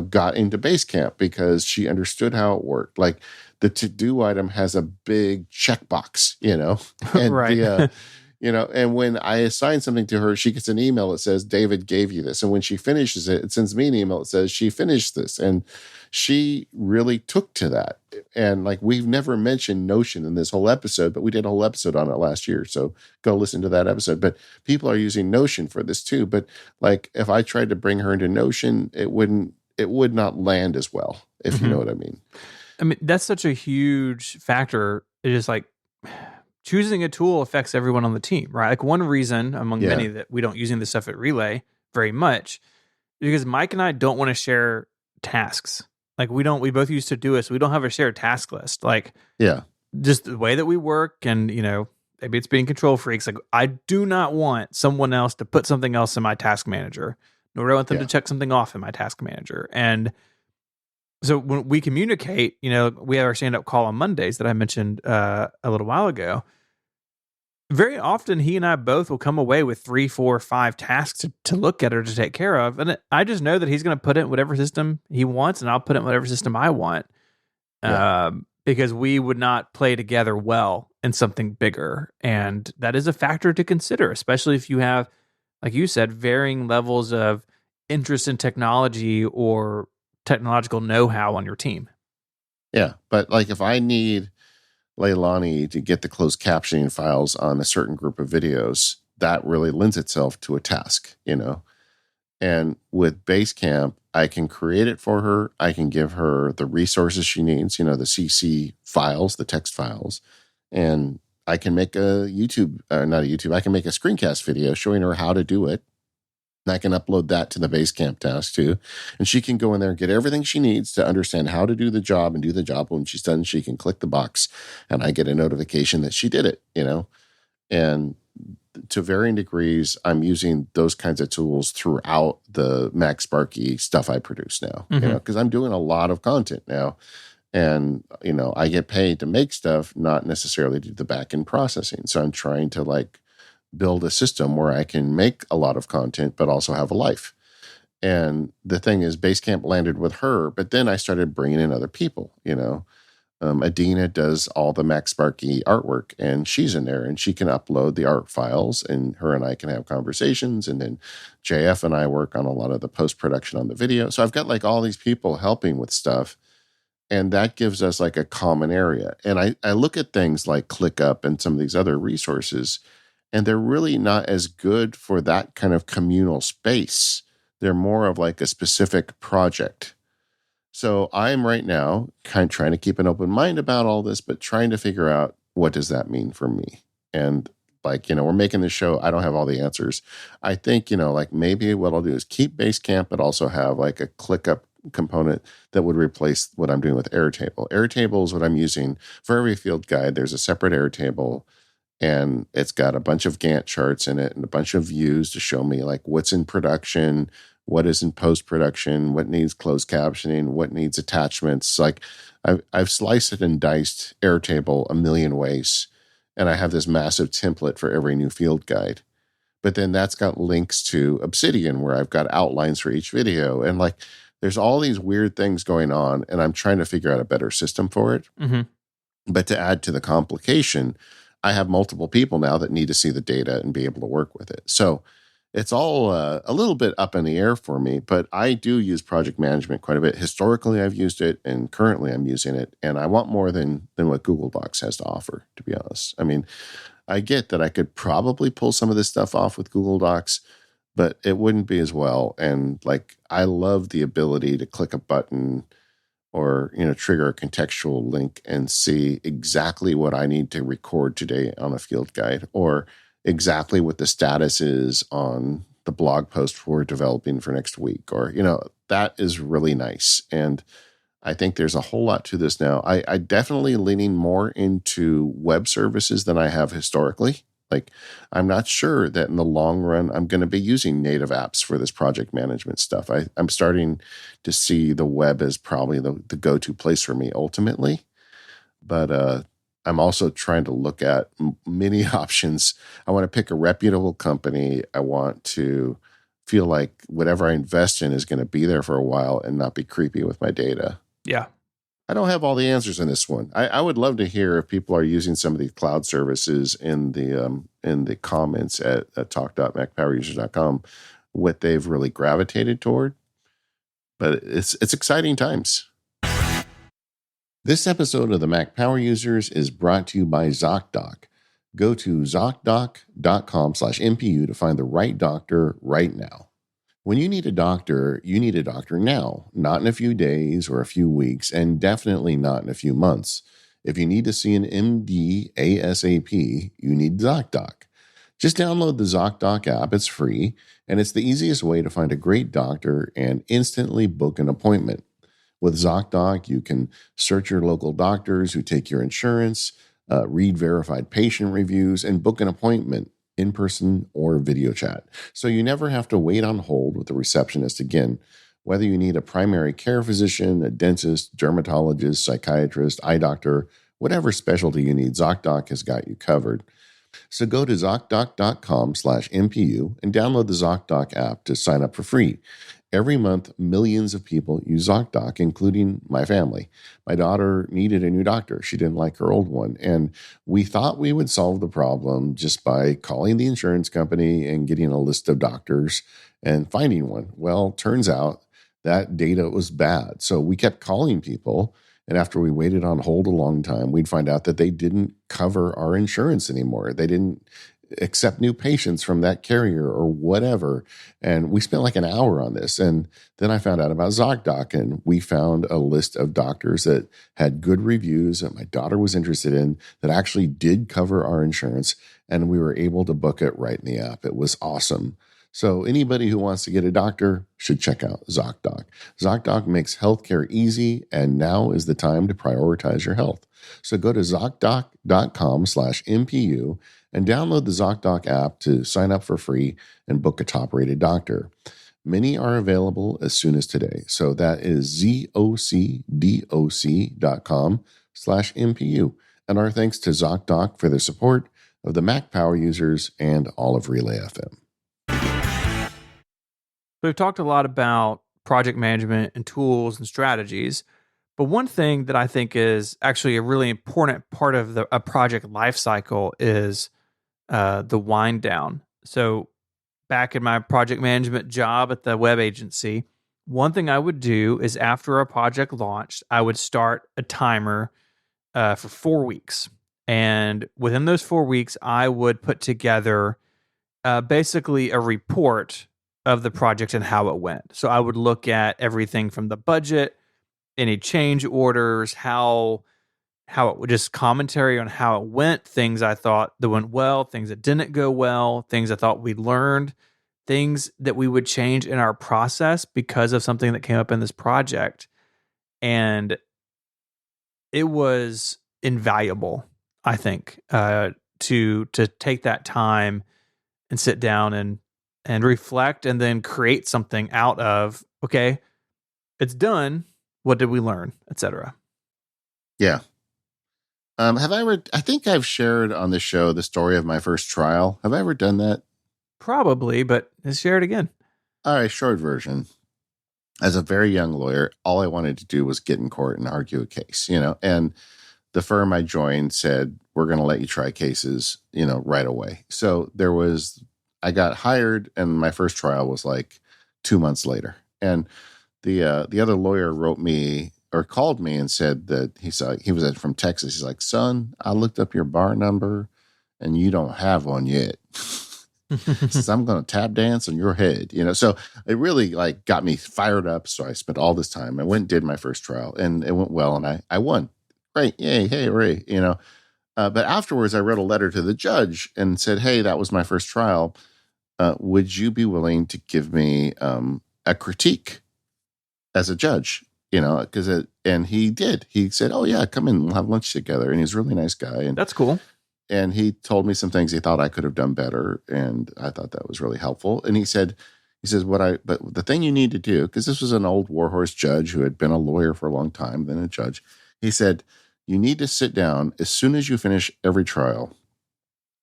Speaker 1: got into Basecamp because she understood how it worked. Like the to-do item has a big checkbox, and
Speaker 2: right.
Speaker 1: And when I assign something to her, she gets an email that says, David gave you this. And when she finishes it, it sends me an email that says she finished this. And she really took to that. And like, we've never mentioned Notion in this whole episode, but we did a whole episode on it last year. So go listen to that episode. But people are using Notion for this too. But like, if I tried to bring her into Notion, it would not land as well, if you know what I mean.
Speaker 2: I mean, that's such a huge factor. It is like, choosing a tool affects everyone on the team, right? Like one reason among many that we don't using this stuff at Relay very much is because Mike and I don't want to share tasks. Like we both used to do it, so we don't have a shared task list. Like, just the way that we work, and maybe it's being control freaks. Like I do not want someone else to put something else in my task manager, nor do I want them to check something off in my task manager. And so when we communicate, we have our stand-up call on Mondays that I mentioned a little while ago. Very often, he and I both will come away with 3, 4, 5 tasks to look at or to take care of. And I just know that he's going to put it in whatever system he wants, and I'll put it in whatever system I want. Because we would not play together well in something bigger. And that is a factor to consider, especially if you have, like you said, varying levels of interest in technology or technological know-how on your team.
Speaker 1: Yeah, but like if I need Leilani to get the closed captioning files on a certain group of videos, that really lends itself to a task, And with Basecamp, I can create it for her. I can give her the resources she needs, the CC files, the text files, and I can make a YouTube, not a YouTube, I can make a screencast video showing her how to do it. And I can upload that to the Basecamp task too. And she can go in there and get everything she needs to understand how to do the job and do the job. When she's done, she can click the box and I get a notification that she did it, And to varying degrees, I'm using those kinds of tools throughout the MacSparky stuff I produce now, because I'm doing a lot of content now. And, I get paid to make stuff, not necessarily do the back end processing. So I'm trying to build a system where I can make a lot of content, but also have a life. And the thing is, Basecamp landed with her, but then I started bringing in other people, Adina does all the MacSparky artwork, and she's in there, and she can upload the art files, and her and I can have conversations. And then JF and I work on a lot of the post-production on the video. So I've got all these people helping with stuff, and that gives us a common area. And I look at things like ClickUp and some of these other resources, and they're really not as good for that kind of communal space. They're more of a specific project. So I'm right now kind of trying to keep an open mind about all this, but trying to figure out what does that mean for me? And we're making this show. I don't have all the answers. I think, maybe what I'll do is keep Basecamp, but also have a ClickUp component that would replace what I'm doing with Airtable. Airtable is what I'm using for every field guide. There's a separate Airtable, and it's got a bunch of Gantt charts in it and a bunch of views to show me what's in production, what is in post-production, what needs closed captioning, what needs attachments. I've sliced it and diced Airtable a million ways, and I have this massive template for every new field guide. But then that's got links to Obsidian where I've got outlines for each video. And there's all these weird things going on, and I'm trying to figure out a better system for it.
Speaker 2: Mm-hmm.
Speaker 1: But to add to the complication, I have multiple people now that need to see the data and be able to work with it. So it's all a little bit up in the air for me, but I do use project management quite a bit. Historically, I've used it, and currently I'm using it, and I want more than what Google Docs has to offer, to be honest. I mean, I get that I could probably pull some of this stuff off with Google Docs, but it wouldn't be as well. And I love the ability to click a button or, trigger a contextual link and see exactly what I need to record today on a field guide, or exactly what the status is on the blog post we're developing for next week, or, that is really nice. And I think there's a whole lot to this now. I definitely leaning more into web services than I have historically. I'm not sure that in the long run, I'm going to be using native apps for this project management stuff. I'm starting to see the web as probably the go-to place for me ultimately. But I'm also trying to look at many options. I want to pick a reputable company. I want to feel like whatever I invest in is going to be there for a while and not be creepy with my data.
Speaker 2: Yeah.
Speaker 1: I don't have all the answers in this one. I would love to hear if people are using some of these cloud services in the comments at talk.macpowerusers.com, what they've really gravitated toward. But it's exciting times. This episode of the Mac Power Users is brought to you by ZocDoc. Go to ZocDoc.com/MPU to find the right doctor right now. When you need a doctor now, not in a few days or a few weeks, and definitely not in a few months. If you need to see an MD ASAP, you need ZocDoc. Just download the ZocDoc app. It's free, and it's the easiest way to find a great doctor and instantly book an appointment. With ZocDoc, you can search your local doctors who take your insurance, read verified patient reviews, and book an appointment, in person or video chat. So you never have to wait on hold with the receptionist again. Whether you need a primary care physician, a dentist, dermatologist, psychiatrist, eye doctor, whatever specialty you need, ZocDoc has got you covered. So go to ZocDoc.com/MPU and download the ZocDoc app to sign up for free. Every month, millions of people use ZocDoc, including my family. My daughter needed a new doctor. She didn't like her old one. And we thought we would solve the problem just by calling the insurance company and getting a list of doctors and finding one. Well, turns out that data was bad. So we kept calling people. And after we waited on hold a long time, we'd find out that they didn't cover our insurance anymore. They didn't accept new patients from that carrier or whatever. And we spent like an hour on this. And then I found out about ZocDoc, and we found a list of doctors that had good reviews that my daughter was interested in that actually did cover our insurance. And we were able to book it right in the app. It was awesome. So anybody who wants to get a doctor should check out ZocDoc. ZocDoc makes healthcare easy, and now is the time to prioritize your health. So go to ZocDoc.com/MPU and download the ZocDoc app to sign up for free and book a top-rated doctor. Many are available as soon as today. So that is ZocDoc.com/MPU. And our thanks to ZocDoc for their support of the Mac Power users and all of Relay FM.
Speaker 2: We've talked a lot about project management and tools and strategies, but one thing that I think is actually a really important part of a project lifecycle is the wind down. So back in my project management job at the web agency, one thing I would do is after a project launched, I would start a timer for 4 weeks. And within those 4 weeks, I would put together basically a report of the project and how it went. So I would look at everything from the budget, any change orders, how it would just commentary on how it went, things I thought that went well, things that didn't go well, things I thought we learned, things that we would change in our process because of something that came up in this project. And it was invaluable, I think, to take that time and sit down and reflect and then create something out of, okay, it's done. What did we learn, etc.
Speaker 1: Yeah. Have I ever, I think I've shared on the show the story of my first trial. Have I ever done that?
Speaker 2: Probably, but let's share it again.
Speaker 1: All right, short version. As a very young lawyer, all I wanted to do was get in court and argue a case, and the firm I joined said, we're going to let you try cases, right away. So I got hired, and my first trial was like 2 months later. And the other lawyer wrote me or called me and said that he was from Texas. He's like, son, I looked up your bar number and you don't have one yet. Says, I'm going to tap dance on your head, So it really got me fired up. So I spent all this time. I went and did my first trial, and it went well, and I won. Great. Yay. Hey, hooray. But afterwards I wrote a letter to the judge and said, hey, that was my first trial. Would you be willing to give me a critique as a judge? And he did. He said, oh, yeah, come in. We'll have lunch together. And he's a really nice guy. And
Speaker 2: that's cool.
Speaker 1: And he told me some things he thought I could have done better. And I thought that was really helpful. And he says, but the thing you need to do, because this was an old warhorse judge who had been a lawyer for a long time, then a judge. He said, you need to sit down as soon as you finish every trial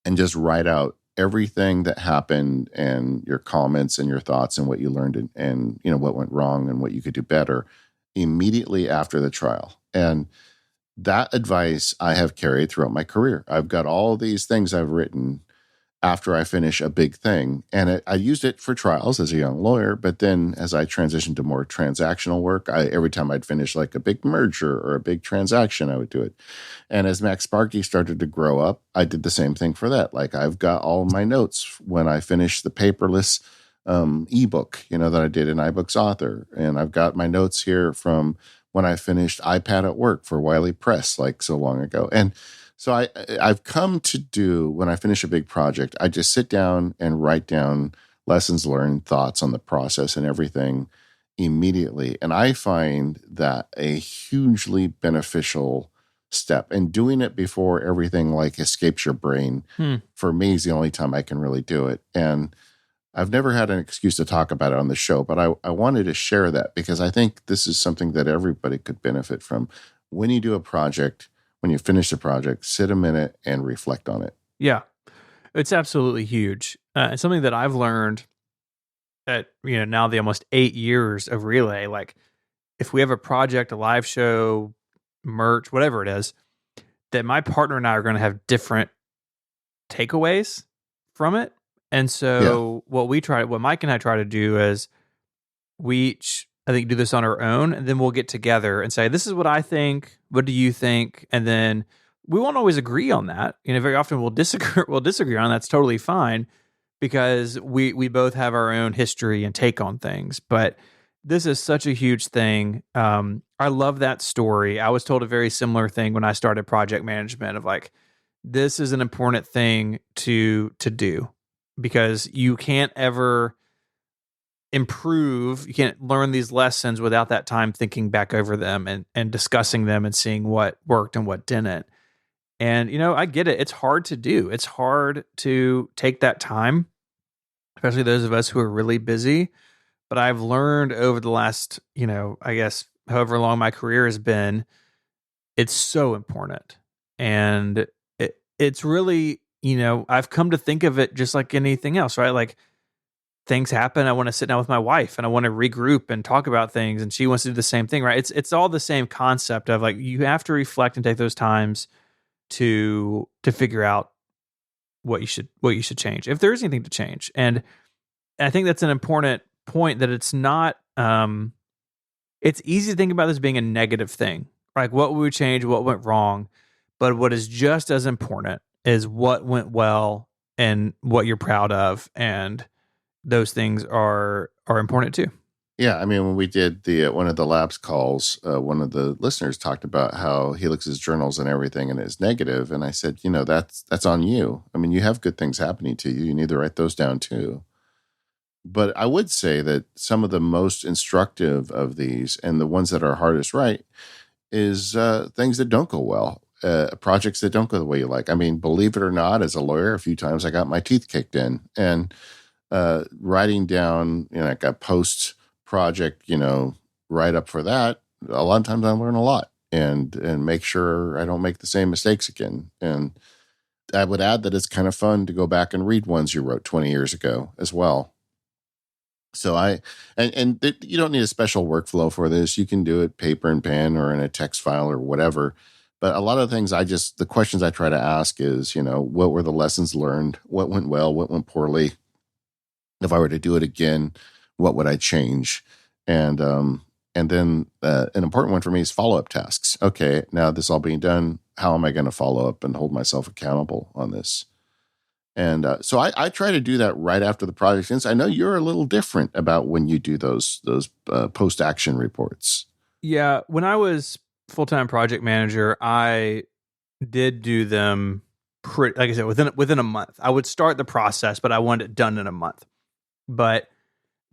Speaker 1: and just write out everything that happened and your comments and your thoughts and what you learned and what went wrong and what you could do better immediately after the trial. And that advice I have carried throughout my career. I've got all these things I've written after I finish a big thing. And I used it for trials as a young lawyer, but then as I transitioned to more transactional work, every time I'd finish like a big merger or a big transaction, I would do it. And as MacSparky started to grow up, I did the same thing for that. Like I've got all my notes when I finished the paperless ebook, that I did in iBooks Author. And I've got my notes here from when I finished iPad at Work for Wiley Press, like so long ago. And so I've come to do, when I finish a big project, I just sit down and write down lessons learned, thoughts on the process and everything immediately. And I find that a hugely beneficial step. And doing it before everything escapes your brain, for me, is the only time I can really do it. And I've never had an excuse to talk about it on the show, but I wanted to share that because I think this is something that everybody could benefit from. When you do a project, when you finish the project, sit a minute and reflect on it.
Speaker 2: Yeah, it's absolutely huge. It's something that I've learned at, now the almost 8 years of Relay. Like if we have a project, a live show, merch, whatever it is, that my partner and I are going to have different takeaways from it. And so what Mike and I try to do is we each, I think, do this on our own, and then we'll get together and say, this is what I think. What do you think? And then we won't always agree on that. Very often we'll disagree. We'll disagree on that's totally fine because we both have our own history and take on things. But this is such a huge thing. I love that story. I was told a very similar thing when I started project management of like, this is an important thing to do because you can't ever improve. You can't learn these lessons without that time thinking back over them and discussing them and seeing what worked and what didn't. And, I get it. It's hard to do. It's hard to take that time, especially those of us who are really busy. But I've learned over the last, I guess, however long my career has been, it's so important. And it's really, I've come to think of it just like anything else, right? Like things happen. I want to sit down with my wife and I want to regroup and talk about things. And she wants to do the same thing, right? It's all the same concept of like, you have to reflect and take those times to figure out what you should change, if there is anything to change. And I think that's an important point, that it's not, it's easy to think about this being a negative thing. Like what would we change? What went wrong? But what is just as important is what went well and what you're proud of. And those things are important too.
Speaker 1: Yeah, I mean, when we did the one of the labs calls, one of the listeners talked about how he looks at his journals and everything, and it's negative. And I said, that's on you. I mean, you have good things happening to you. You need to write those down too. But I would say that some of the most instructive of these, and the ones that are hardest right, is things that don't go well, projects that don't go the way you like. I mean, believe it or not, as a lawyer, a few times I got my teeth kicked in, and writing down, like a post-project, write up for that. A lot of times I learn a lot and make sure I don't make the same mistakes again. And I would add that it's kind of fun to go back and read ones you wrote 20 years ago as well. So you don't need a special workflow for this. You can do it paper and pen or in a text file or whatever. But a lot of things the questions I try to ask is, what were the lessons learned? What went well? What went poorly? If I were to do it again, what would I change? And then an important one for me is follow-up tasks. Okay, now this all being done, how am I going to follow up and hold myself accountable on this? And so I try to do that right after the project ends. I know you're a little different about when you do those post-action reports.
Speaker 2: Yeah, when I was full-time project manager, I did do them like I said, within a month. I would start the process, but I wanted it done in a month. But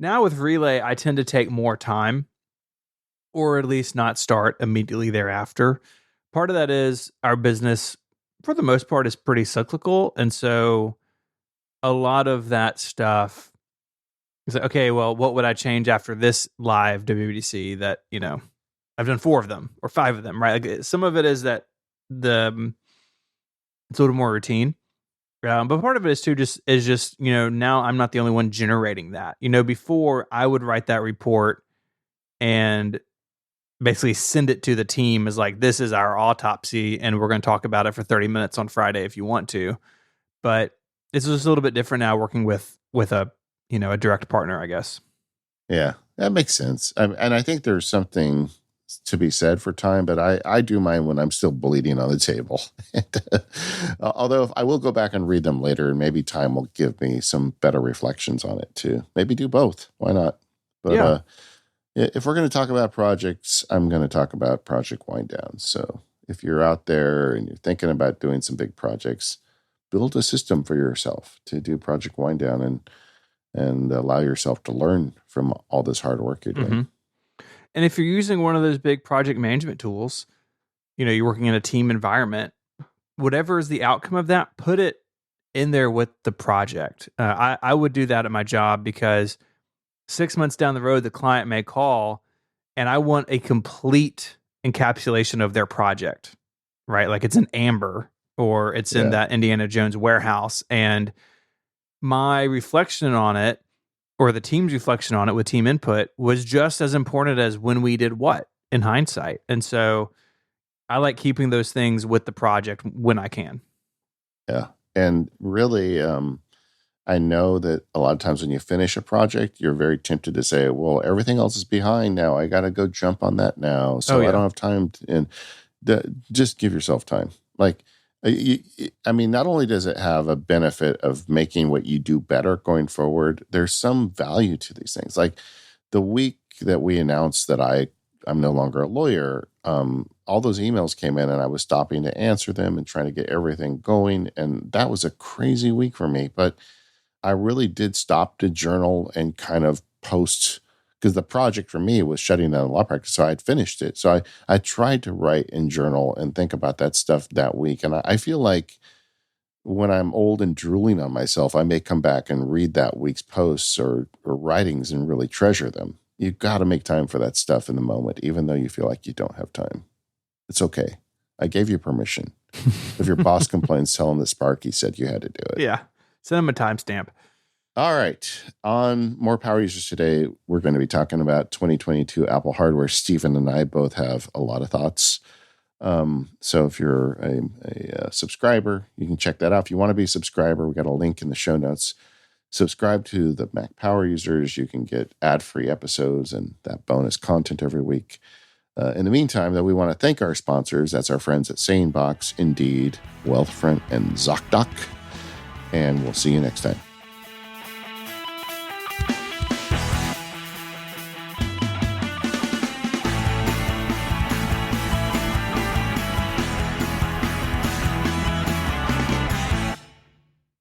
Speaker 2: now with Relay, I tend to take more time, or at least not start immediately thereafter. Part of that is our business, for the most part, is pretty cyclical. And so a lot of that stuff is like, okay, well, what would I change after this live WWDC that, I've done 4 of them or 5 of them, right? Like some of it is that it's a little more routine. But part of it is just, now I'm not the only one generating that. Before I would write that report and basically send it to the team as like, this is our autopsy and we're going to talk about it for 30 minutes on Friday if you want to. But it's just a little bit different now working with a, a direct partner, I guess.
Speaker 1: Yeah, that makes sense. And I think there's something to be said for time, but I do mine when I'm still bleeding on the table. Although I will go back and read them later, and maybe time will give me some better reflections on it too. Maybe do both. Why not? But
Speaker 2: yeah.
Speaker 1: If we're going to talk about projects, I'm going to talk about Project Wind Down. So if you're out there and you're thinking about doing some big projects, build a system for yourself to do Project Wind Down and allow yourself to learn from all this hard work you're doing.
Speaker 2: Mm-hmm. And if you're using one of those big project management tools, you're working in a team environment, whatever is the outcome of that, put it in there with the project. I would do that at my job because 6 months down the road, the client may call and I want a complete encapsulation of their project, right? Like it's an Amber or it's in that Indiana Jones warehouse. And my reflection on it, or the team's reflection on it with team input, was just as important as when we did what in hindsight. And so I like keeping those things with the project when I can.
Speaker 1: Yeah. And really, I know that a lot of times when you finish a project, you're very tempted to say, well, everything else is behind now. I got to go jump on that now. So I don't have time. just give yourself time. Like, I mean, not only does it have a benefit of making what you do better going forward, there's some value to these things. Like the week that we announced that I'm no longer a lawyer, all those emails came in and I was stopping to answer them and trying to get everything going. And that was a crazy week for me. But I really did stop to journal and kind of post, because the project for me was shutting down the law practice. So I'd finished it. So I tried to write and journal and think about that stuff that week. And I feel like when I'm old and drooling on myself, I may come back and read that week's posts or writings and really treasure them. You've got to make time for that stuff in the moment, even though you feel like you don't have time. It's okay. I gave you permission. If your boss complains, tell him that Sparky said you had to do it.
Speaker 2: Yeah. Send him a timestamp.
Speaker 1: All right. On More Power Users today, we're going to be talking about 2022 Apple hardware. Stephen and I both have a lot of thoughts. So if you're a subscriber, you can check that out. If you want to be a subscriber, we got a link in the show notes. Subscribe to the Mac Power Users. You can get ad-free episodes and that bonus content every week. In the meantime, though, we want to thank our sponsors. That's our friends at SaneBox, Indeed, Wealthfront, and ZocDoc. And we'll see you next time.